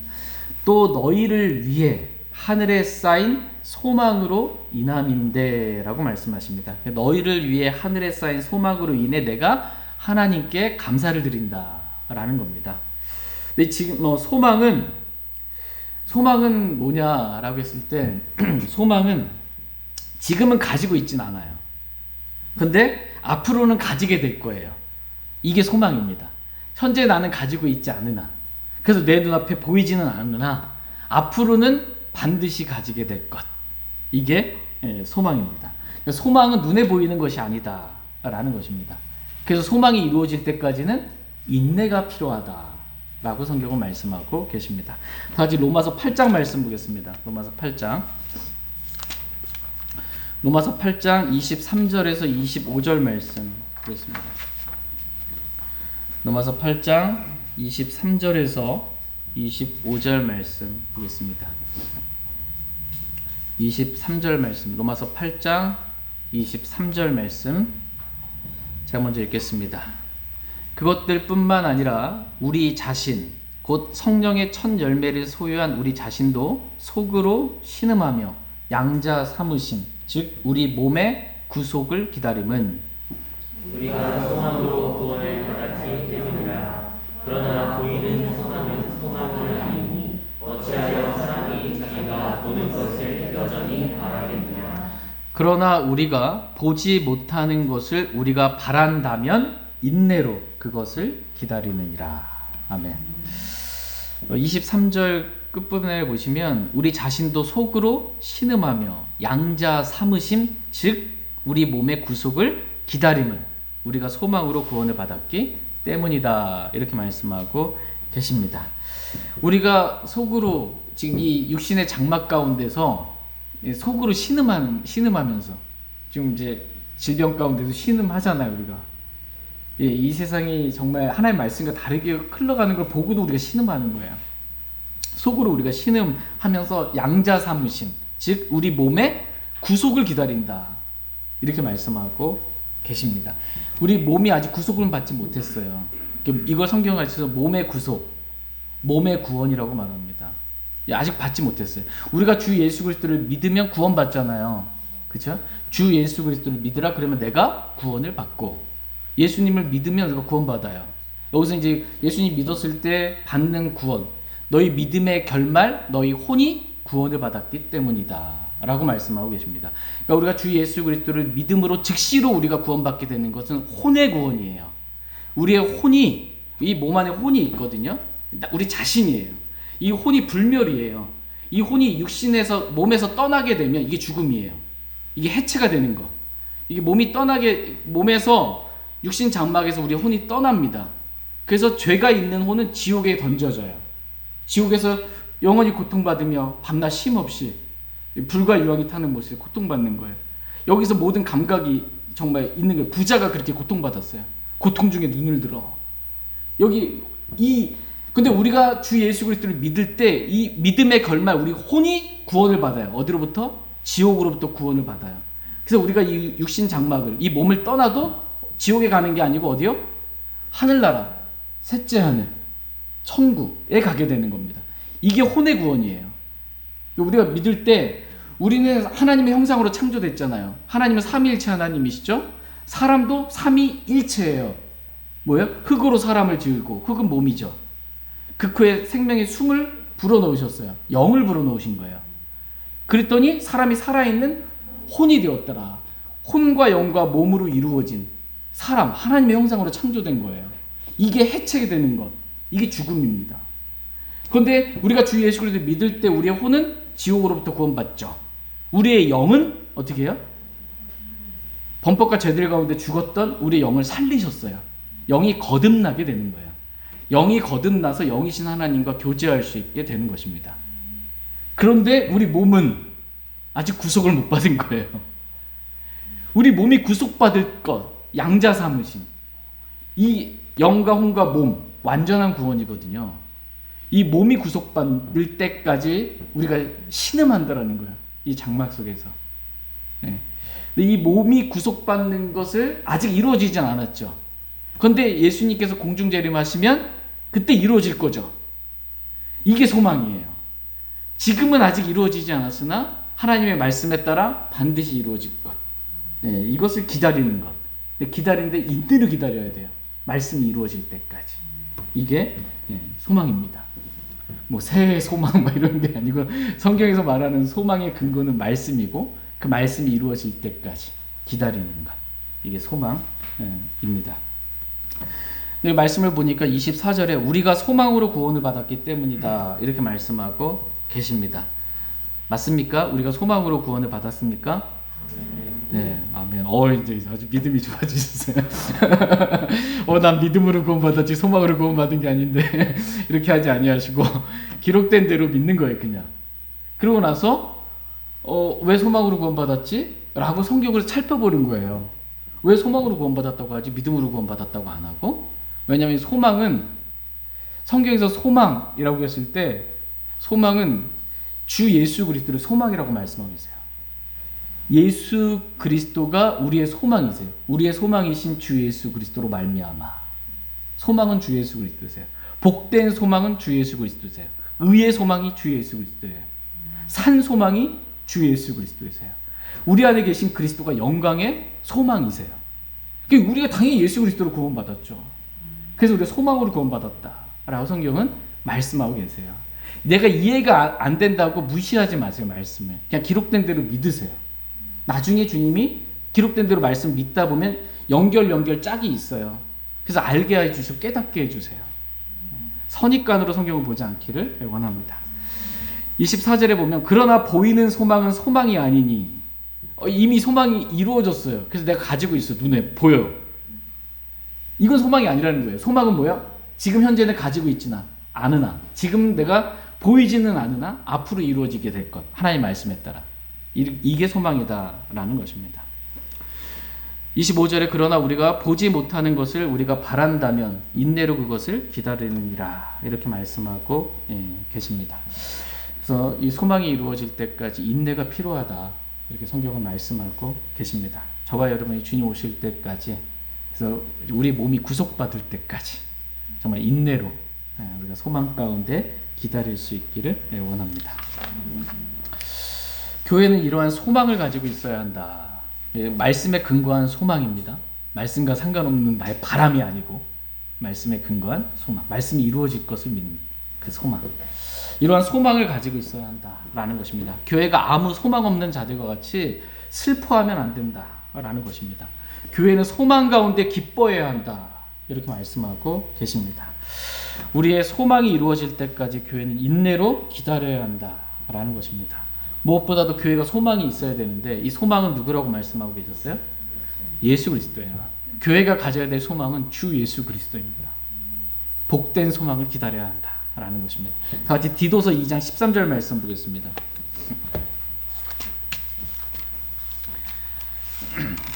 또 너희를 위해 하늘에 쌓인 소망으로 인함인데 라고 말씀하십니다. 너희를 위해 하늘에 쌓인 소망으로 인해 내가 하나님께 감사를 드린다 라는 겁니다. 근데 지금 소망은 뭐냐라고 했을 때 소망은 지금은 가지고 있진 않아요. 근데 앞으로는 가지게 될 거예요. 이게 소망입니다. 현재 나는 가지고 있지 않으나, 그래서 내 눈앞에 보이지는 않으나 앞으로는 반드시 가지게 될 것. 이게 소망입니다. 소망은 눈에 보이는 것이 아니다 라는 것입니다. 그래서 소망이 이루어질 때까지는 인내가 필요하다 라고 성경은 말씀하고 계십니다. 다시 로마서 8장 말씀 보겠습니다. 로마서 8장 23절에서 25절 말씀 보겠습니다. 로마서 8장 23절에서 25절 말씀 보겠습니다. 23절 말씀, 로마서 8장 23절 말씀 제가 먼저 읽겠습니다. 그것들뿐만 아니라 우리 자신, 곧 성령의 첫 열매를 소유한 우리 자신도 속으로 신음하며 양자 삼으심, 즉 우리 몸의 구속을 기다림은 우리가 소망으로 구원을 받았기 때문이라. 그러나 보이는 소망은 소망이 아니니 어찌하여 사람이 자기가 보는 것을 여전히 바라겠느냐. 그러나 우리가 보지 못하는 것을 우리가 바란다면 인내로 그것을 기다리느니라. 아멘. 23절 끝부분에 보시면 우리 자신도 속으로 신음하며 양자 삼으심, 즉 우리 몸의 구속을 기다림은 우리가 소망으로 구원을 받았기 때문이다, 이렇게 말씀하고 계십니다. 우리가 속으로 지금 이 육신의 장막 가운데서 속으로 신음하면서 지금 이제 질병 가운데도 신음하잖아요. 우리가 이 세상이 정말 하나님의 말씀과 다르게 흘러가는 걸 보고도 우리가 신음하는 거예요. 속으로 우리가 신음하면서 양자 삼으심, 즉 우리 몸의 구속을 기다린다, 이렇게 말씀하고 계십니다. 우리 몸이 아직 구속을 받지 못했어요. 이걸 성경 가르쳐서 몸의 구속, 몸의 구원이라고 말합니다. 아직 받지 못했어요. 우리가 주 예수 그리스도를 믿으면 구원받잖아요. 그렇죠? 주 예수 그리스도를 믿으라 그러면 내가 구원을 받고, 예수님을 믿으면 우리가 구원받아요. 여기서 이제 예수님 믿었을 때 받는 구원, 너희 믿음의 결말, 너희 혼이 구원을 받았기 때문이다 라고 말씀하고 계십니다. 그러니까 우리가 주 예수 그리스도를 믿음으로 즉시로 우리가 구원받게 되는 것은 혼의 구원이에요. 우리의 혼이, 이 몸 안에 혼이 있거든요. 우리 자신이에요. 이 혼이 불멸이에요. 이 혼이 육신에서, 몸에서 떠나게 되면 이게 죽음이에요. 이게 해체가 되는 거. 이게 몸에서 육신 장막에서 우리 혼이 떠납니다. 그래서 죄가 있는 혼은 지옥에 던져져요. 지옥에서 영원히 고통받으며 밤낮 쉼없이 불과 유황이 타는 곳에 고통받는 거예요. 여기서 모든 감각이 정말 있는 거예요. 부자가 그렇게 고통받았어요. 고통 중에 눈을 들어. 근데 우리가 주 예수 그리스도를 믿을 때 이 믿음의 결말, 우리 혼이 구원을 받아요. 어디로부터? 지옥으로부터 구원을 받아요. 그래서 우리가 이 육신 장막을, 이 몸을 떠나도 지옥에 가는 게 아니고 어디요? 하늘나라, 셋째 하늘, 천국에 가게 되는 겁니다. 이게 혼의 구원이에요. 우리가 믿을 때 우리는 하나님의 형상으로 창조됐잖아요. 하나님은 삼위일체 하나님이시죠? 사람도 삼위일체예요. 뭐예요? 흙으로 사람을 지으고, 흙은 몸이죠. 그 후에 생명의 숨을 불어넣으셨어요. 영을 불어넣으신 거예요. 그랬더니 사람이 살아있는 혼이 되었더라. 혼과 영과 몸으로 이루어진 사람, 하나님의 형상으로 창조된 거예요. 이게 해체가 되는 것, 이게 죽음입니다. 그런데 우리가 주 예수 그리스도를 믿을 때 우리의 혼은 지옥으로부터 구원받죠. 우리의 영은 어떻게 해요? 범법과 죄들 가운데 죽었던 우리의 영을 살리셨어요. 영이 거듭나게 되는 거예요. 영이 거듭나서 영이신 하나님과 교제할 수 있게 되는 것입니다. 그런데 우리 몸은 아직 구속을 못 받은 거예요. 우리 몸이 구속받을 것, 양자 삼으심. 이 영과 혼과 몸, 완전한 구원이거든요. 이 몸이 구속받을 때까지 우리가 신음한다라는 거예요. 이 장막 속에서. 네. 근데 이 몸이 구속받는 것을 아직 이루어지지 않았죠. 그런데 예수님께서 공중재림하시면 그때 이루어질 거죠. 이게 소망이에요. 지금은 아직 이루어지지 않았으나 하나님의 말씀에 따라 반드시 이루어질 것. 네, 이것을 기다리는 것. 기다리는데 인내로 기다려야 돼요. 말씀이 이루어질 때까지. 이게 소망입니다. 뭐 새해 소망 막 이런 게 아니고 성경에서 말하는 소망의 근거는 말씀이고 그 말씀이 이루어질 때까지 기다리는 것. 이게 소망입니다. 말씀을 보니까 24절에 우리가 소망으로 구원을 받았기 때문이다. 이렇게 말씀하고 계십니다. 맞습니까? 우리가 소망으로 구원을 받았습니까? 네, 아멘. 이제 아주 믿음이 좋아지셨어요. 난 믿음으로 구원받았지 소망으로 구원받은 게 아닌데 이렇게 하지 아니하시고 기록된 대로 믿는 거예요, 그냥. 그러고 나서 왜 소망으로 구원받았지? 라고 성경을 살펴보는 거예요. 왜 소망으로 구원받았다고 하지? 믿음으로 구원받았다고 안 하고? 왜냐하면 소망은 성경에서 소망이라고 했을 때 소망은 주 예수 그리스도를 소망이라고 말씀하고 있어요. 예수 그리스도가 우리의 소망이세요. 우리의 소망이신 주 예수 그리스도로 말미암아. 소망은 주 예수 그리스도세요. 복된 소망은 주 예수 그리스도세요. 의의 소망이 주 예수 그리스도예요. 산 소망이 주 예수 그리스도세요. 우리 안에 계신 그리스도가 영광의 소망이세요. 그러니까 우리가 당연히 예수 그리스도로 구원받았죠. 그래서 우리가 소망으로 구원받았다라고 성경은 말씀하고 계세요. 내가 이해가 안 된다고 무시하지 마세요. 말씀을 그냥 기록된 대로 믿으세요. 나중에 주님이 기록된 대로 말씀 믿다 보면 연결 짝이 있어요. 그래서 알게 해주시고 깨닫게 해주세요. 선입관으로 성경을 보지 않기를 원합니다. 24절에 보면 그러나 보이는 소망은 소망이 아니니 이미 소망이 이루어졌어요. 그래서 내가 가지고 있어. 눈에 보여요. 이건 소망이 아니라는 거예요. 소망은 뭐야? 지금 현재는 가지고 있지는 않으나 지금 내가 보이지는 않으나 앞으로 이루어지게 될 것. 하나님의 말씀에 따라. 이게 소망이다라는 것입니다. 25절에 그러나 우리가 보지 못하는 것을 우리가 바란다면 인내로 그것을 기다리느니라 이렇게 말씀하고 계십니다. 그래서 이 소망이 이루어질 때까지 인내가 필요하다 이렇게 성경은 말씀하고 계십니다. 저와 여러분이 주님 오실 때까지 그래서 우리 몸이 구속받을 때까지 정말 인내로 우리가 소망 가운데 기다릴 수 있기를 원합니다. 교회는 이러한 소망을 가지고 있어야 한다. 말씀에 근거한 소망입니다. 말씀과 상관없는 나의 바람이 아니고 말씀에 근거한 소망. 말씀이 이루어질 것을 믿는 그 소망. 이러한 소망을 가지고 있어야 한다라는 것입니다. 교회가 아무 소망 없는 자들과 같이 슬퍼하면 안 된다라는 것입니다. 교회는 소망 가운데 기뻐해야 한다. 이렇게 말씀하고 계십니다. 우리의 소망이 이루어질 때까지 교회는 인내로 기다려야 한다라는 것입니다. 무엇보다도 교회가 소망이 있어야 되는데 이 소망은 누구라고 말씀하고 계셨어요? 예수 그리스도예요. 교회가 가져야 될 소망은 주 예수 그리스도입니다. 복된 소망을 기다려야 한다라는 것입니다. 다 같이 디도서 2장 13절 말씀 보겠습니다.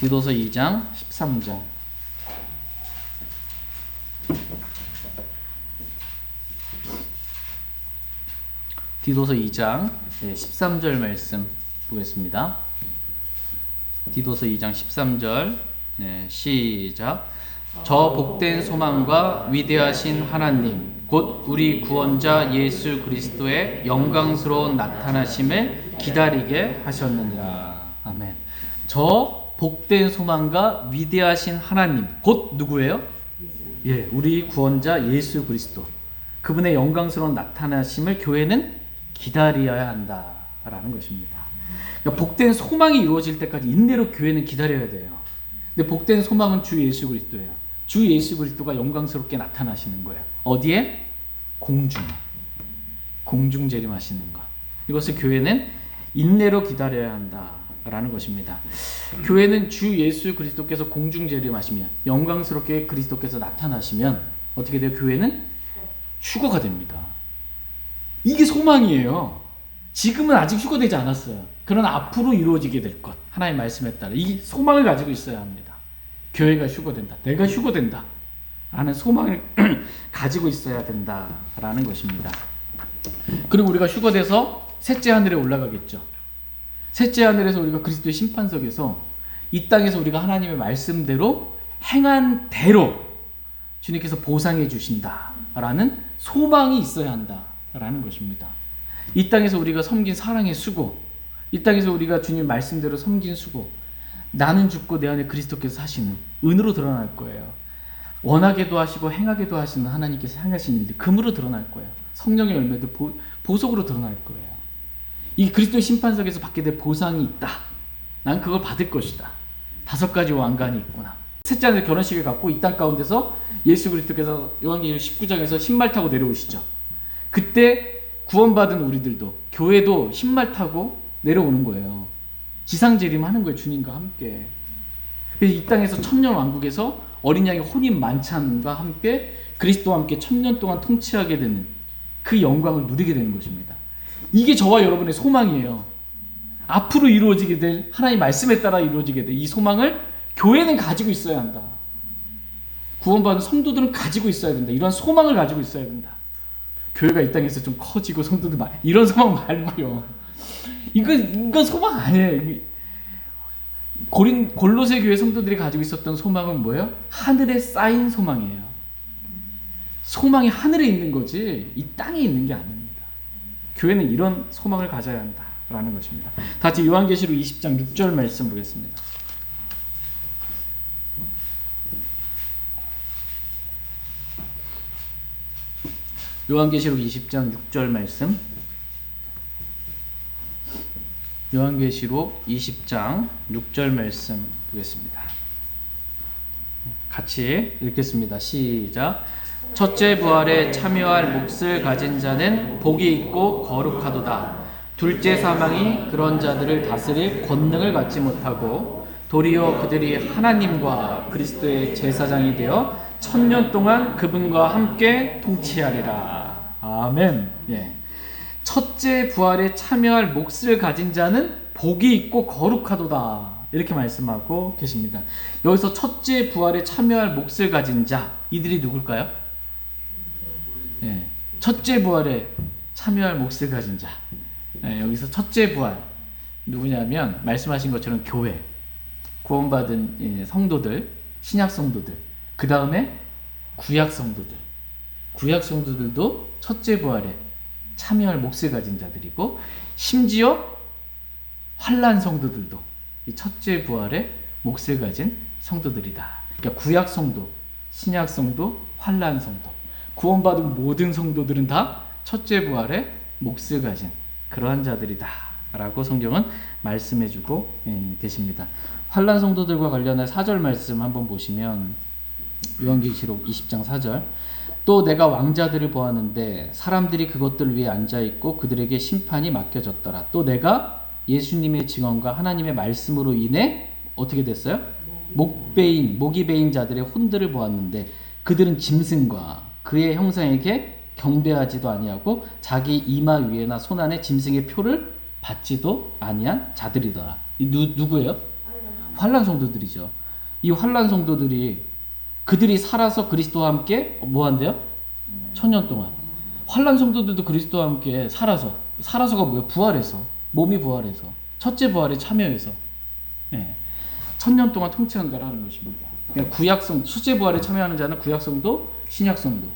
디도서 2장 13절. 디도서 2장 13절 말씀 보겠습니다. 디도서 2장 13절 시작. 저 복된 소망과 위대하신 하나님 곧 우리 구원자 예수 그리스도의 영광스러운 나타나심을 기다리게 하셨느니라. 아멘. 저 복된 소망과 위대하신 하나님 곧 누구예요? 예, 우리 구원자 예수 그리스도, 그분의 영광스러운 나타나심을 교회는 기다려야 한다라는 것입니다. 그러니까 복된 소망이 이루어질 때까지 인내로 교회는 기다려야 돼요. 근데 복된 소망은 주 예수 그리스도예요. 주 예수 그리스도가 영광스럽게 나타나시는 거예요. 어디에? 공중 재림하시는 것. 이것을 교회는 인내로 기다려야 한다라는 것입니다. 교회는 주 예수 그리스도께서 공중 재림하시면, 영광스럽게 그리스도께서 나타나시면 어떻게 돼요? 교회는 휴거가 됩니다. 이게 소망이에요. 지금은 아직 휴거되지 않았어요. 그러나 앞으로 이루어지게 될 것, 하나님의 말씀에 따라 이 소망을 가지고 있어야 합니다. 교회가 휴거된다, 내가 휴거된다 라는 소망을 가지고 있어야 된다라는 것입니다. 그리고 우리가 휴거돼서 셋째 하늘에 올라가겠죠. 셋째 하늘에서 우리가 그리스도의 심판석에서 이 땅에서 우리가 하나님의 말씀대로 행한 대로 주님께서 보상해 주신다라는 소망이 있어야 한다라는 것입니다. 이 땅에서 우리가 섬긴 사랑의 수고, 이 땅에서 우리가 주님 말씀대로 섬긴 수고, 나는 죽고 내 안에 그리스도께서 사시는 은으로 드러날 거예요. 원하게도 하시고 행하게도 하시는 하나님께서 행하신 일들 금으로 드러날 거예요. 성령의 열매도 보석으로 드러날 거예요. 이 그리스도의 심판석에서 받게 될 보상이 있다. 난 그걸 받을 것이다. 5가지 왕관이 있구나. 셋째 하늘 결혼식을 갖고 이 땅 가운데서 예수 그리스도께서 요한계시록 19장에서 신말 타고 내려오시죠. 그때 구원받은 우리들도, 교회도 신말 타고 내려오는 거예요. 지상재림하는 거예요. 주님과 함께. 그래서 이 땅에서 천년 왕국에서 어린 양의 혼인 만찬과 함께 그리스도와 함께 1000년 동안 통치하게 되는 그 영광을 누리게 되는 것입니다. 이게 저와 여러분의 소망이에요. 앞으로 이루어지게 될 하나님의 말씀에 따라 이루어지게 될 이 소망을 교회는 가지고 있어야 한다. 구원받은 성도들은 가지고 있어야 된다. 이런 소망을 가지고 있어야 된다. 교회가 이 땅에서 좀 커지고 성도들 이런 소망 말고요. 이건 소망 아니에요. 골로새 교회 성도들이 가지고 있었던 소망은 뭐예요? 하늘에 쌓인 소망이에요. 소망이 하늘에 있는 거지 이 땅에 있는 게 아닙니다. 교회는 이런 소망을 가져야 한다라는 것입니다. 다시 요한계시록 20장 6절 말씀 보겠습니다. 요한계시록 20장 6절 말씀. 요한계시록 20장 6절 말씀 보겠습니다. 같이 읽겠습니다. 시작. 첫째 부활에 참여할 몫을 가진 자는 복이 있고 거룩하도다. 둘째 사망이 그런 자들을 다스릴 권능을 갖지 못하고 도리어 그들이 하나님과 그리스도의 제사장이 되어 1000년 동안 그분과 함께 통치하리라. 아멘. 예. 첫째 부활에 참여할 몫을 가진 자는 복이 있고 거룩하도다. 이렇게 말씀하고 계십니다. 여기서 첫째 부활에 참여할 몫을 가진 자, 이들이 누굴까요? 예. 첫째 부활에 참여할 몫을 가진 자. 예. 여기서 첫째 부활 누구냐면 말씀하신 것처럼 교회, 구원받은 성도들, 신약 성도들, 그 다음에 구약 성도들. 구약 성도들도 첫째 부활에 참여할 몫을 가진 자들이고, 심지어 환난 성도들도 이 첫째 부활에 몫을 가진 성도들이다. 그러니까 구약 성도, 신약 성도, 환난 성도, 구원받은 모든 성도들은 다 첫째 부활에 몫을 가진 그러한 자들이다 라고 성경은 말씀해주고 계십니다. 환난 성도들과 관련한 4절 말씀 한번 보시면, 요한계시록 20장 4절. 또 내가 왕자들을 보았는데 사람들이 그것들을 위해 앉아있고 그들에게 심판이 맡겨졌더라. 또 내가 예수님의 증언과 하나님의 말씀으로 인해 어떻게 됐어요? 목이 베인 자들의 혼들을 보았는데 그들은 짐승과 그의 형상에게 경배하지도 아니하고 자기 이마 위에나 손안에 짐승의 표를 받지도 아니한 자들이더라. 누구예요? 환난 성도들이죠. 이 환난 성도들이 그들이 살아서 그리스도와 함께 뭐 한대요? 1000년 동안. 환난 성도들도 그리스도와 함께 살아서가 뭐예요? 부활해서, 몸이 부활해서, 첫째 부활에 참여해서 1000년 동안 통치한다라는 것입니다. 그러니까 구약성, 첫째 부활에 참여하는 자는 구약성도, 신약성도,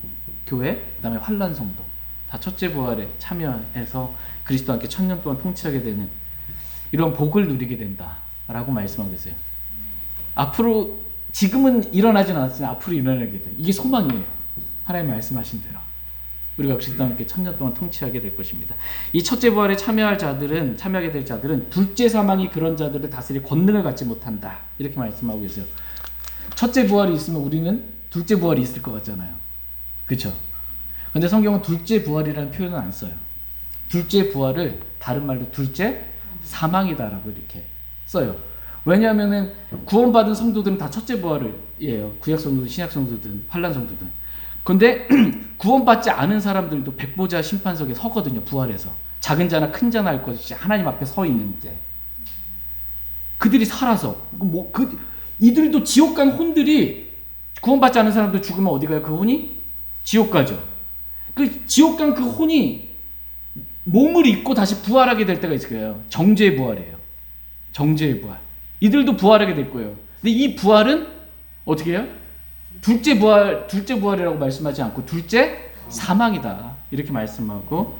교회, 그 다음에 환난 성도 다 첫째 부활에 참여해서 그리스도와 함께 1000년 동안 통치하게 되는 이런 복을 누리게 된다라고 말씀하고 계세요. 앞으로 지금은 일어나진 않았지만 앞으로 일어나게 돼. 이게 소망이에요. 하나님 말씀하신 대로. 우리가 그리스도와 함께 1000년 동안 통치하게 될 것입니다. 이 첫째 부활에 참여하게 될 자들은 둘째 사망이 그런 자들을 다스릴 권능을 갖지 못한다. 이렇게 말씀하고 계세요. 첫째 부활이 있으면 우리는 둘째 부활이 있을 것 같잖아요. 그렇죠? 근데 성경은 둘째 부활이라는 표현은 안 써요. 둘째 부활을 다른 말로 둘째 사망이다라고 이렇게 써요. 왜냐하면은 구원받은 성도들은 다 첫째 부활이에요. 구약 성도든 신약 성도든 환란 성도든. 근데 구원받지 않은 사람들도 백보자 심판석에 서거든요. 부활해서 작은 자나 큰 자나 할 것 없이 하나님 앞에 서 있는데 그들이 살아서 이들도 지옥 간 혼들이 구원받지 않은 사람들 죽으면 어디 가요? 그 혼이 지옥 가죠. 그 지옥 간 그 혼이 몸을 입고 다시 부활하게 될 때가 있을 거예요. 정죄의 부활이에요. 정죄의 부활. 이들도 부활하게 될 거예요. 근데 이 부활은 어떻게 해요? 둘째 부활이라고 말씀하지 않고 둘째 사망이다. 이렇게 말씀하고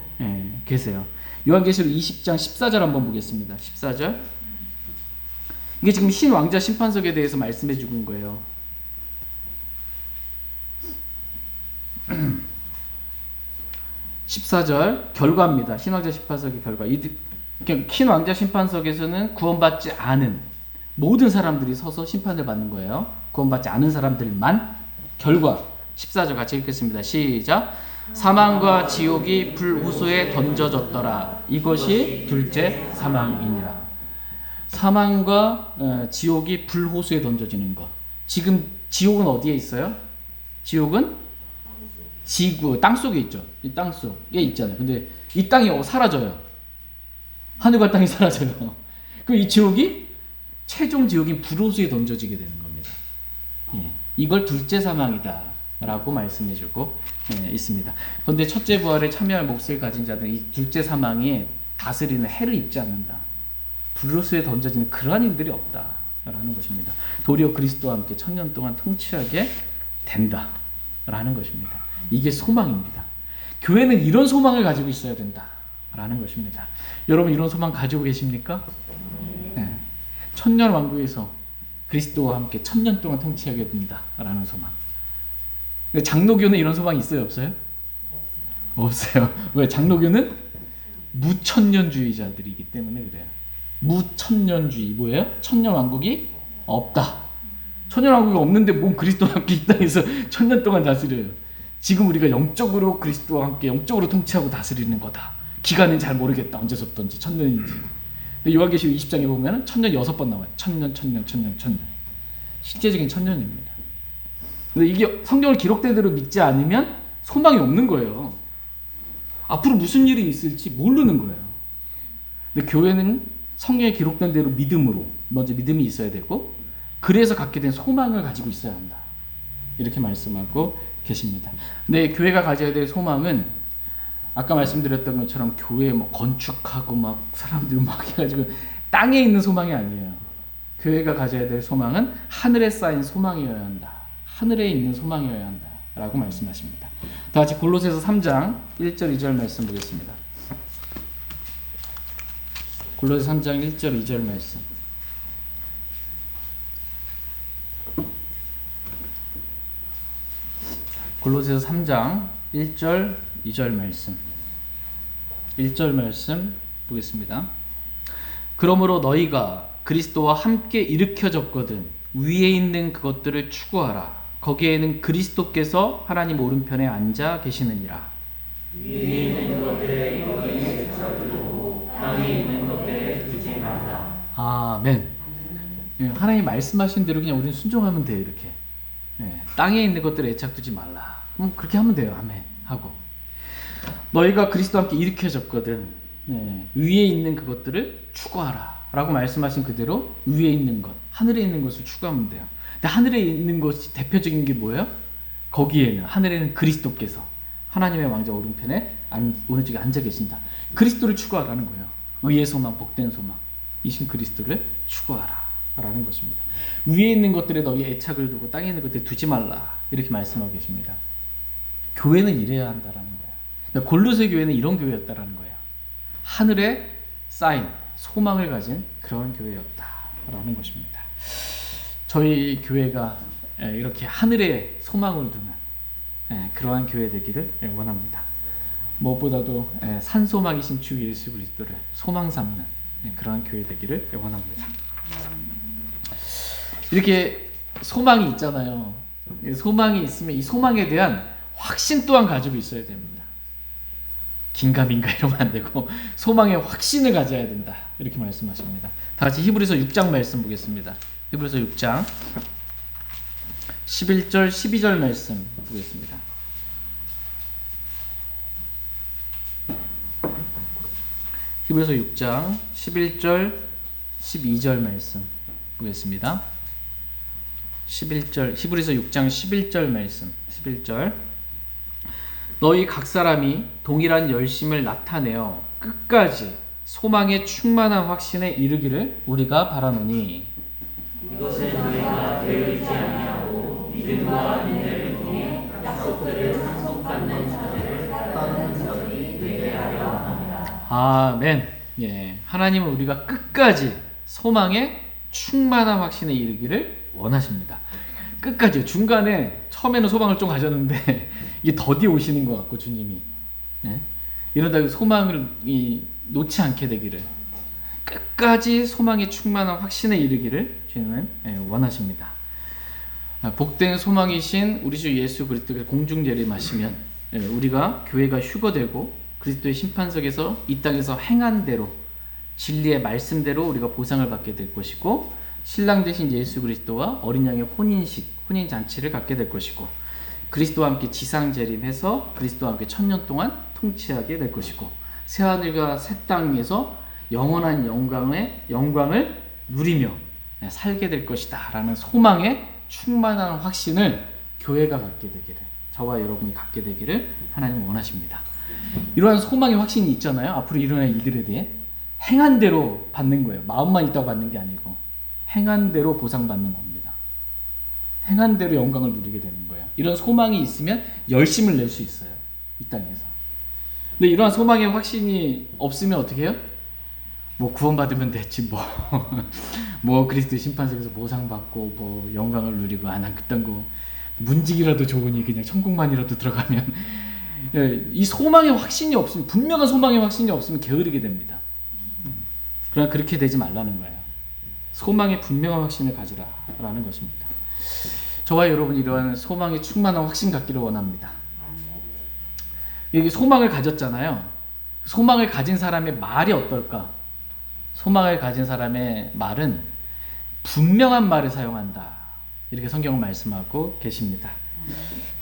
계세요. 요한계시록 20장 14절 한번 보겠습니다. 14절. 이게 지금 신왕자 심판석에 대해서 말씀해 주는 거예요. 14절 결과입니다. 신왕자 심판석의 결과. 신왕자 심판석에서는 구원받지 않은 모든 사람들이 서서 심판을 받는 거예요. 구원받지 않은 사람들만. 결과 14절 같이 읽겠습니다. 시작. 사망과 지옥이 불호수에 던져졌더라. 이것이 둘째 사망이니라. 사망과 지옥이 불호수에 던져지는 것. 지금 지옥은 어디에 있어요? 지옥은 지구, 땅 속에 있죠. 이 땅 속에 있잖아요. 근데 이 땅이 사라져요. 하늘과 땅이 사라져요. 그럼 이 지옥이 최종 지옥인 불호수에 던져지게 되는 겁니다. 이걸 둘째 사망이다 라고 말씀해주고 있습니다. 그런데 첫째 부활에 참여할 몫을 가진 자들은 이 둘째 사망에 다스리는 해를 입지 않는다. 불호수에 던져지는 그러한 일들이 없다 라는 것입니다. 도리어 그리스도와 함께 1000년 동안 통치하게 된다 라는 것입니다. 이게 소망입니다. 교회는 이런 소망을 가지고 있어야 된다 라는 것입니다. 여러분 이런 소망 가지고 계십니까? 네. 천년 왕국에서 그리스도와 함께 1000년 동안 통치하게 된다 라는 소망. 장로교는 이런 소망이 있어요? 없어요? 없어요. 왜? 장로교는 무천년주의자들이기 때문에 그래요. 무천년주의. 뭐예요? 천년 왕국이 없다. 천년 왕국이 없는데 뭔 그리스도와 함께 이 땅에서 1000년 동안 다스려요. 지금 우리가 영적으로 그리스도와 함께 영적으로 통치하고 다스리는 거다. 기간은 잘 모르겠다. 언제서부터인지. 천년인지. 요한계시록 20장에 보면 1000년 6번 나와요. 1000년. 실제적인 1000년입니다. 근데 이게 성경을 기록된 대로 믿지 않으면 소망이 없는 거예요. 앞으로 무슨 일이 있을지 모르는 거예요. 근데 교회는 성경에 기록된 대로 믿음으로 먼저 믿음이 있어야 되고 그래서 갖게 된 소망을 가지고 있어야 한다. 이렇게 말씀하고 계십니다. 근데 교회가 가져야 될 소망은 아까 말씀드렸던 것처럼 교회 뭐 건축하고 막 사람들 막 해가지고 땅에 있는 소망이 아니에요. 교회가 가져야 될 소망은 하늘에 쌓인 소망이어야 한다. 하늘에 있는 소망이어야 한다. 라고 말씀하십니다. 다 같이 골로새서 3장 1절 2절 말씀 보겠습니다. 골로새 3장 1절 2절 말씀. 골로새서 3장 1절 2절 말씀. 1절 말씀 보겠습니다. 그러므로 너희가 그리스도와 함께 일으켜졌거든 위에 있는 그것들을 추구하라. 거기에는 그리스도께서 하나님 오른편에 앉아 계시느니라. 위에 있는 것들에 너희의 애착을 두고 땅에 있는 것들에 두지 말라. 아멘. 하나님 말씀하신 대로 그냥 우리는 순종하면 돼요. 이렇게 땅에 있는 것들에 애착 두지 말라. 그렇게 하면 돼요. 아멘 하고 너희가 그리스도와 함께 일으켜졌거든 위에 있는 그것들을 추구하라 라고 말씀하신 그대로 위에 있는 것, 하늘에 있는 것을 추구하면 돼요. 근데 하늘에 있는 것이 대표적인 게 뭐예요? 거기에는 하늘에는 그리스도께서 하나님의 왕자 오른편에 오른쪽에 앉아 계신다. 그리스도를 추구하라는 거예요. 의의 소망, 복된 소망 이신 그리스도를 추구하라 라는 것입니다. 위에 있는 것들에 너희의 애착을 두고 땅에 있는 것들에 두지 말라 이렇게 말씀하고 계십니다. 교회는 이래야 한다라는 거예요. 그러니까 골로새 교회는 이런 교회였다라는 거예요. 하늘에 쌓인 소망을 가진 그런 교회였다라는 것입니다. 저희 교회가 이렇게 하늘에 소망을 두는 그러한 교회 되기를 원합니다. 무엇보다도 산소망이신 주 예수 그리스도를 소망 삼는 그러한 교회 되기를 원합니다. 이렇게 소망이 있잖아요. 소망이 있으면 이 소망에 대한 확신 또한 가지고 있어야 됩니다. 긴가민가 이러면 안 되고 소망의 확신을 가져야 된다. 이렇게 말씀하십니다. 다 같이 히브리서 6장 말씀 보겠습니다. 히브리서 6장 11절 12절 말씀 보겠습니다. 히브리서 6장 11절 12절 말씀 보겠습니다. 11절 히브리서 6장 11절 말씀 11절 너희 각 사람이 동일한 열심을 나타내어 끝까지 소망의 충만한 확신에 이르기를 우리가 바라노니 이것은 너희가 게으르지 아니하고 믿음과 인내를 통해 약속들을 상속받는 자들을 따르는 자들이 되게 하려 합니다. 아멘. 예, 하나님은 우리가 끝까지 소망의 충만한 확신에 이르기를 원하십니다. 끝까지. 중간에 처음에는 소망을 좀 가졌는데 이게 더디 오시는 것 같고 주님이 이러다가 소망을 놓지 않게 되기를 끝까지 소망의 충만한 확신에 이르기를 주님은 원하십니다. 복된 소망이신 우리 주 예수 그리스도께서 공중 재림하시면 우리가 교회가 휴거되고 그리스도의 심판석에서 이 땅에서 행한 대로 진리의 말씀대로 우리가 보상을 받게 될 것이고 신랑 되신 예수 그리스도와 어린 양의 혼인 잔치를 갖게 될 것이고 그리스도와 함께 지상 재림해서 그리스도와 함께 1000년 동안 통치하게 될 것이고 새 하늘과 새 땅에서 영원한 영광을 누리며 살게 될 것이다 라는 소망의 충만한 확신을 교회가 갖게 되기를 저와 여러분이 갖게 되기를 하나님 원하십니다. 이러한 소망의 확신이 있잖아요. 앞으로 일어날 일들에 대해 행한 대로 받는 거예요. 마음만 있다고 받는 게 아니고 행한 대로 보상받는 겁니다. 행한 대로 영광을 누리게 되는 거예요. 이런 소망이 있으면 열심을 낼 수 있어요. 이 땅에서. 근데 이러한 소망의 확신이 없으면 어떻게 해요? 뭐 구원받으면 됐지 뭐 그리스도 심판석에서 보상받고 뭐 영광을 누리고 난 그딴 거 문직이라도 좋으니 그냥 천국만이라도 들어가면 이 소망의 확신이 없으면 분명한 소망의 확신이 없으면 게으르게 됩니다. 그러나 그렇게 되지 말라는 거예요. 소망의 분명한 확신을 가지라라는 것입니다. 저와 여러분이 이러한 소망의 충만한 확신 갖기를 원합니다. 여기 소망을 가졌잖아요. 소망을 가진 사람의 말이 어떨까? 소망을 가진 사람의 말은 분명한 말을 사용한다. 이렇게 성경은 말씀하고 계십니다.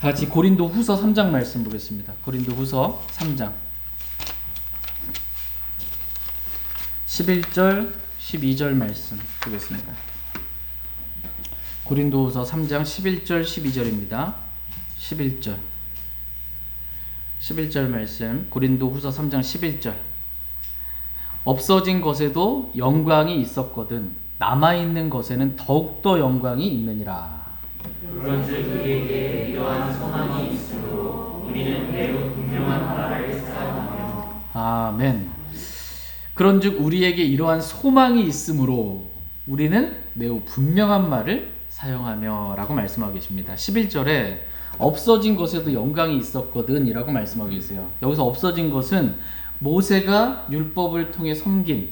같이 고린도 후서 3장 말씀 보겠습니다. 고린도 후서 3장 11절 12절 말씀 보겠습니다. 고린도 후서 3장 11절 12절입니다. 11절 말씀 고린도 후서 3장 11절 없어진 것에도 영광이 있었거든 남아있는 것에는 더욱더 영광이 있느니라. 그런즉 우리에게 이러한 소망이 있으므로 우리는 매우 분명한 말을 사용하며 아멘. 그런즉 우리에게 이러한 소망이 있으므로 우리는 매우 분명한 말을 사용하며 라고 말씀하고 계십니다. 11절에 없어진 것에도 영광이 있었거든 이라고 말씀하고 계세요. 여기서 없어진 것은 모세가 율법을 통해 섬긴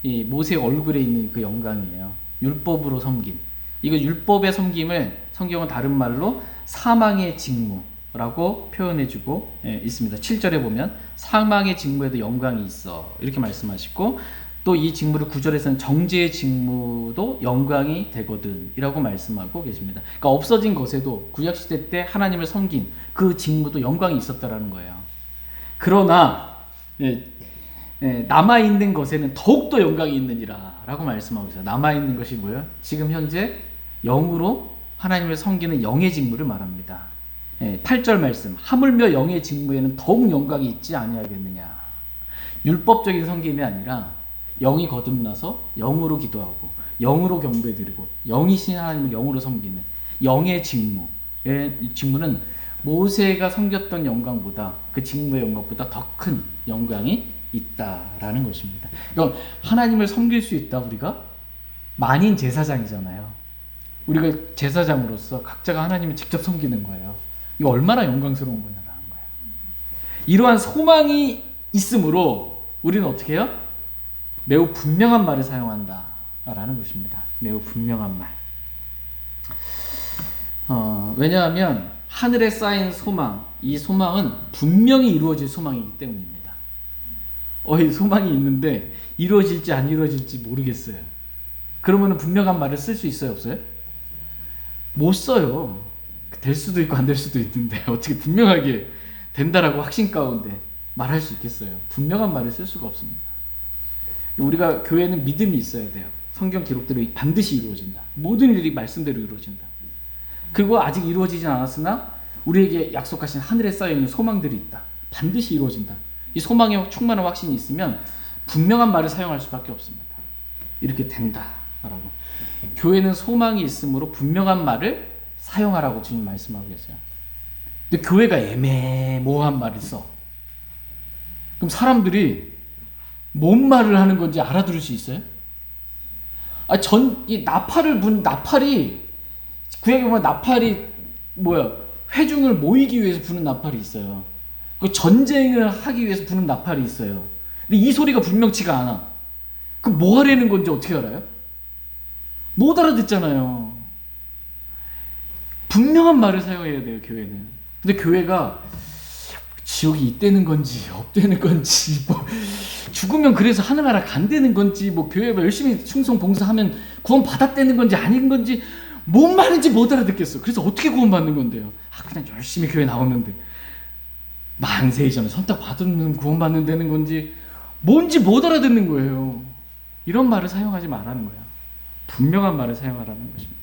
이 모세 얼굴에 있는 그 영광이에요. 율법으로 섬긴. 이거 율법의 섬김을 성경은 다른 말로 사망의 직무라고 표현해주고 있습니다. 7절에 보면 사망의 직무에도 영광이 있어 이렇게 말씀하시고 또 이 직무를 9절에서는 정죄의 직무도 영광이 되거든 이라고 말씀하고 계십니다. 그러니까 없어진 것에도 구약시대 때 하나님을 섬긴 그 직무도 영광이 있었다라는 거예요. 그러나 남아있는 것에는 더욱더 영광이 있느니라 라고 말씀하고 있어요. 남아있는 것이 뭐예요? 지금 현재 영으로 하나님을 섬기는 영의 직무를 말합니다. 8절 말씀 하물며 영의 직무에는 더욱 영광이 있지 아니하겠느냐. 율법적인 섬김이 아니라 영이 거듭나서 영으로 기도하고 영으로 경배드리고 영이신 하나님을 영으로 섬기는 영의 직무. 이 직무는 모세가 섬겼던 영광보다 그 직무의 영광보다 더 큰 영광이 있다라는 것입니다. 그러니까 하나님을 섬길 수 있다 우리가 만인 제사장이잖아요. 우리가 제사장으로서 각자가 하나님을 직접 섬기는 거예요. 이거 얼마나 영광스러운 거냐라는 거예요. 이러한 소망이 있으므로 우리는 어떻게 해요? 매우 분명한 말을 사용한다라는 것입니다. 매우 분명한 말. 왜냐하면 하늘에 쌓인 소망, 이 소망은 분명히 이루어질 소망이기 때문입니다. 이 소망이 있는데 이루어질지 안 이루어질지 모르겠어요. 그러면 분명한 말을 쓸 수 있어요, 없어요? 못 써요. 될 수도 있고 안 될 수도 있는데 어떻게 분명하게 된다라고 확신 가운데 말할 수 있겠어요? 분명한 말을 쓸 수가 없습니다. 우리가 교회는 믿음이 있어야 돼요. 성경 기록대로 반드시 이루어진다. 모든 일이 말씀대로 이루어진다. 그리고 아직 이루어지진 않았으나 우리에게 약속하신 하늘에 쌓여있는 소망들이 있다. 반드시 이루어진다. 이 소망에 충만한 확신이 있으면 분명한 말을 사용할 수밖에 없습니다. 이렇게 된다라고. 교회는 소망이 있으므로 분명한 말을 사용하라고 주님 말씀하고 계세요. 근데 교회가 애매모호한 말을 써. 그럼 사람들이 뭔 말을 하는 건지 알아들을 수 있어요? 이 나팔이 구약에 보면 나팔이 회중을 모이기 위해서 부는 나팔이 있어요. 그 전쟁을 하기 위해서 부는 나팔이 있어요. 근데 이 소리가 분명치가 않아. 그 뭐 하려는 건지 어떻게 알아요? 못 알아듣잖아요. 분명한 말을 사용해야 돼요, 교회는. 근데 교회가 지옥이 있다는 건지 없다는 건지 죽으면 그래서 하늘나라 간다는 건지 교회가 열심히 충성 봉사하면 구원 받았다는 건지 아닌 건지 뭔 말인지 못 알아듣겠어. 그래서 어떻게 구원받는 건데요? 그냥 열심히 교회 나오는데 만세 이전에 선택 받으면 구원받는다는 건지 뭔지 못 알아듣는 거예요. 이런 말을 사용하지 말라는 거야. 분명한 말을 사용하라는 것입니다.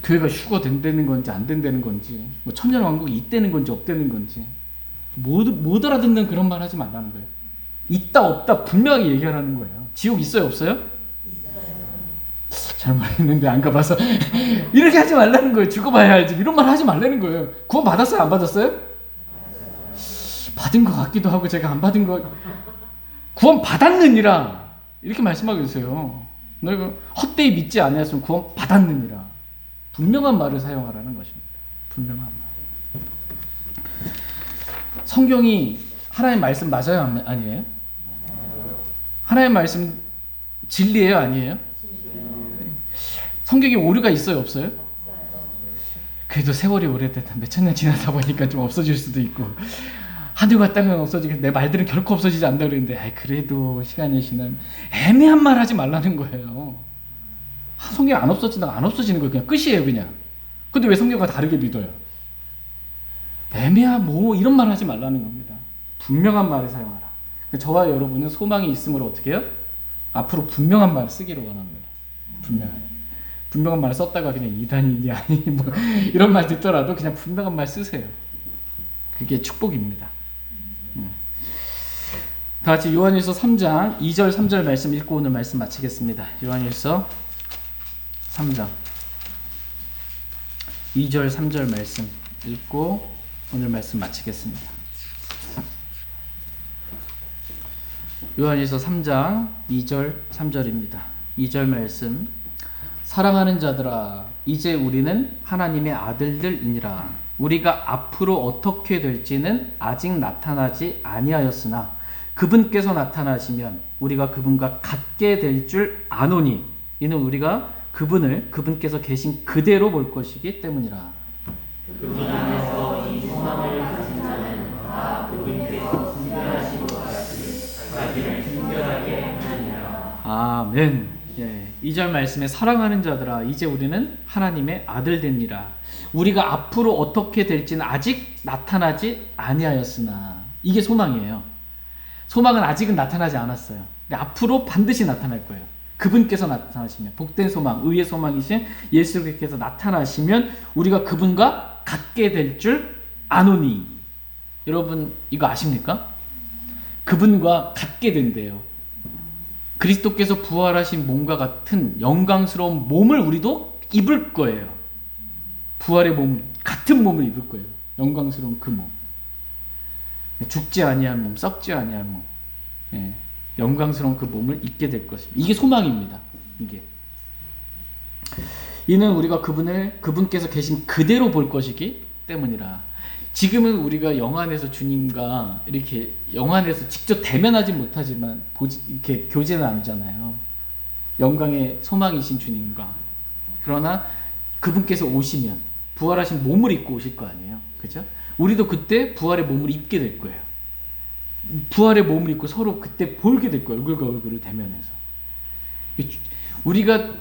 교회가 휴거 된다는 건지 안 된다는 건지 천년왕국이 있다는 건지 없다는 건지 못 알아듣는 그런 말 하지 말라는 거예요. 있다 없다 분명하게 얘기하라는 거예요. 지옥 있어요 없어요? 잘 모르겠는데 안 가봐서 이렇게 하지 말라는 거예요. 죽어봐야 알지. 이런 말 하지 말라는 거예요. 구원 받았어요 안 받았어요? 받은 것 같기도 하고 제가 안 받은 거 구원 받았느니라 이렇게 말씀하고 계세요. 너희가 헛되이 믿지 아니하였으면 구원 받았느니라. 분명한 말을 사용하라는 것입니다. 분명한 말. 성경이 하나님 말씀 맞아요 아니에요? 하나님 말씀 진리예요 아니에요? 성경에 오류가 있어요 없어요? 그래도 세월이 오래됐다 몇천 년 지나다 보니까 좀 없어질 수도 있고 하늘과 땅은 없어지고 내 말들은 결코 없어지지 않는다 그랬는데 그래도 시간이 지나면 애매한 말 하지 말라는 거예요. 성경 안 없어진다고 안 없어지는 거예요. 그냥 끝이에요 그냥. 근데 왜 성경과 다르게 믿어요? 애매한 이런 말 하지 말라는 겁니다. 분명한 말을 사용하라. 저와 여러분은 소망이 있으므로 어떻게 해요? 앞으로 분명한 말을 쓰기를 원합니다. 분명한 말을 썼다가 그냥 이단이니 아니 이런 말 듣더라도 그냥 분명한 말 쓰세요. 그게 축복입니다. 다 같이 요한일서 3장 2절 3절 말씀 읽고 오늘 말씀 마치겠습니다. 요한일서 3장 2절 3절 말씀 읽고 오늘 말씀 마치겠습니다. 요한일서 3장 2절 3절입니다. 2절 말씀 사랑하는 자들아 이제 우리는 하나님의 아들들이니라. 우리가 앞으로 어떻게 될지는 아직 나타나지 아니하였으나 그분께서 나타나시면 우리가 그분과 같게 될 줄 아노니 이는 우리가 그분께서 계신 그대로 볼 것이기 때문이라. 그분 안에서 이 소망을 가진 자는 다 그분께서 분별하신 것 같이 자기를 분별하게 하느니라. 아멘. 2절 말씀에 사랑하는 자들아 이제 우리는 하나님의 아들 되니라. 우리가 앞으로 어떻게 될지는 아직 나타나지 아니하였으나 이게 소망이에요. 소망은 아직은 나타나지 않았어요. 근데 앞으로 반드시 나타날 거예요. 그분께서 나타나시면 복된 소망, 의의 소망이신 예수께서 나타나시면 우리가 그분과 같게 될 줄 아노니. 여러분 이거 아십니까? 그분과 같게 된대요. 그리스도께서 부활하신 몸과 같은 영광스러운 몸을 우리도 입을 거예요. 부활의 몸, 같은 몸을 입을 거예요. 영광스러운 그 몸. 죽지 아니한 몸, 썩지 아니한 몸. 영광스러운 그 몸을 입게 될 것입니다. 이게 소망입니다. 이게. 이는 우리가 그분께서 계신 그대로 볼 것이기 때문이라. 지금은 우리가 영안에서 주님과 이렇게 영안에서 직접 대면하지 못하지만 이렇게 교제는 나누잖아요. 영광의 소망이신 주님과. 그러나 그분께서 오시면 부활하신 몸을 입고 오실 거 아니에요. 그죠? 우리도 그때 부활의 몸을 입게 될 거예요. 부활의 몸을 입고 서로 그때 보게 될 거예요. 얼굴과 얼굴을 대면해서. 우리가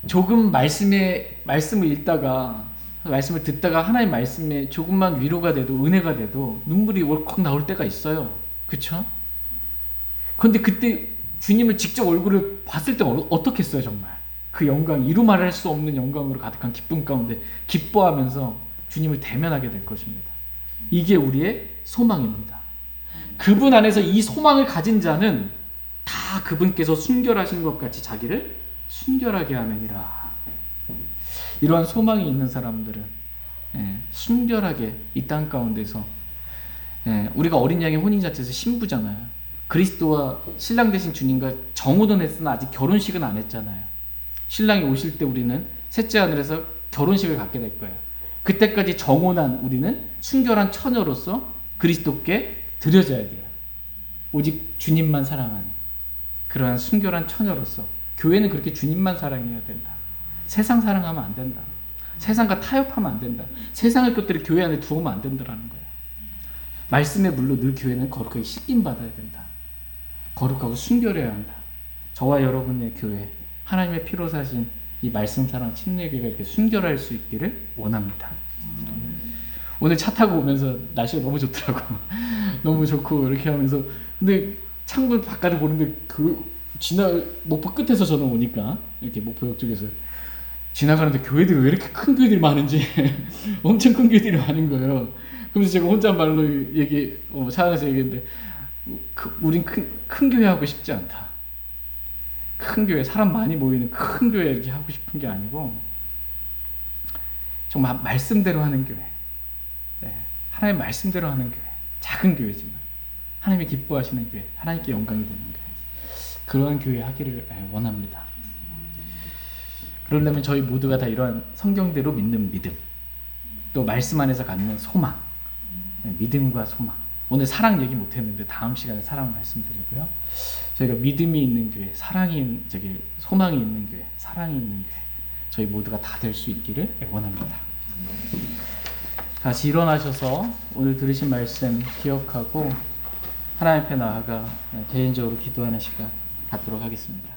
조금 말씀을 읽다가 말씀을 듣다가 하나님 말씀에 조금만 위로가 돼도 은혜가 돼도 눈물이 월컥 나올 때가 있어요. 그렇죠? 그런데 그때 주님을 직접 얼굴을 봤을 때 어떻겠어요 정말. 그 영광, 이루 말할 수 없는 영광으로 가득한 기쁨 가운데 기뻐하면서 주님을 대면하게 될 것입니다. 이게 우리의 소망입니다. 그분 안에서 이 소망을 가진 자는 다 그분께서 순결하신 것 같이 자기를 순결하게 하느니라. 이러한 소망이 있는 사람들은 순결하게 이 땅 가운데서 우리가 어린 양의 혼인잔치에서 신부잖아요. 그리스도와 신랑 되신 주님과 정혼은 했으나 아직 결혼식은 안 했잖아요. 신랑이 오실 때 우리는 셋째 하늘에서 결혼식을 갖게 될 거예요. 그때까지 정혼한 우리는 순결한 처녀로서 그리스도께 드려져야 돼요. 오직 주님만 사랑하는 그러한 순결한 처녀로서 교회는 그렇게 주님만 사랑해야 된다. 세상 사랑하면 안 된다. 세상과 타협하면 안 된다. 세상의 것들을 교회 안에 두으면 안 된다는 거예요. 말씀의 물로 늘 교회는 거룩하게 씻김 받아야 된다. 거룩하고 순결해야 한다. 저와 여러분의 교회, 하나님의 피로 사신 이 말씀 사랑 침례교회가 이렇게 순결할 수 있기를 원합니다. 오늘 차 타고 오면서 날씨가 너무 좋더라고. 너무 좋고 이렇게 하면서 근데 창문 바깥을 보는데 목포 끝에서 저는 오니까 이렇게 목포역 쪽에서 지나가는데 교회들이 왜 이렇게 큰 교회들이 많은지 엄청 큰 교회들이 많은 거예요. 그러면서 제가 혼잣말로 차 안에서 얘기했는데 우린 큰 교회 하고 싶지 않다. 큰 교회, 사람 많이 모이는 큰 교회 이렇게 하고 싶은 게 아니고 정말 말씀대로 하는 교회, 하나님 말씀대로 하는 교회, 작은 교회지만 하나님이 기뻐하시는 교회, 하나님께 영광이 되는 교회, 그러한 교회 하기를 원합니다. 그러려면 저희 모두가 다 이러한 성경대로 믿는 믿음, 또 말씀 안에서 갖는 소망, 믿음과 소망. 오늘 사랑 얘기 못했는데 다음 시간에 사랑 말씀드리고요. 저희가 믿음이 있는 교회, 소망이 있는 교회, 사랑이 있는 교회, 저희 모두가 다 될 수 있기를 원합니다. 다시 일어나셔서 오늘 들으신 말씀 기억하고 하나님 앞에 나아가 개인적으로 기도하는 시간 갖도록 하겠습니다.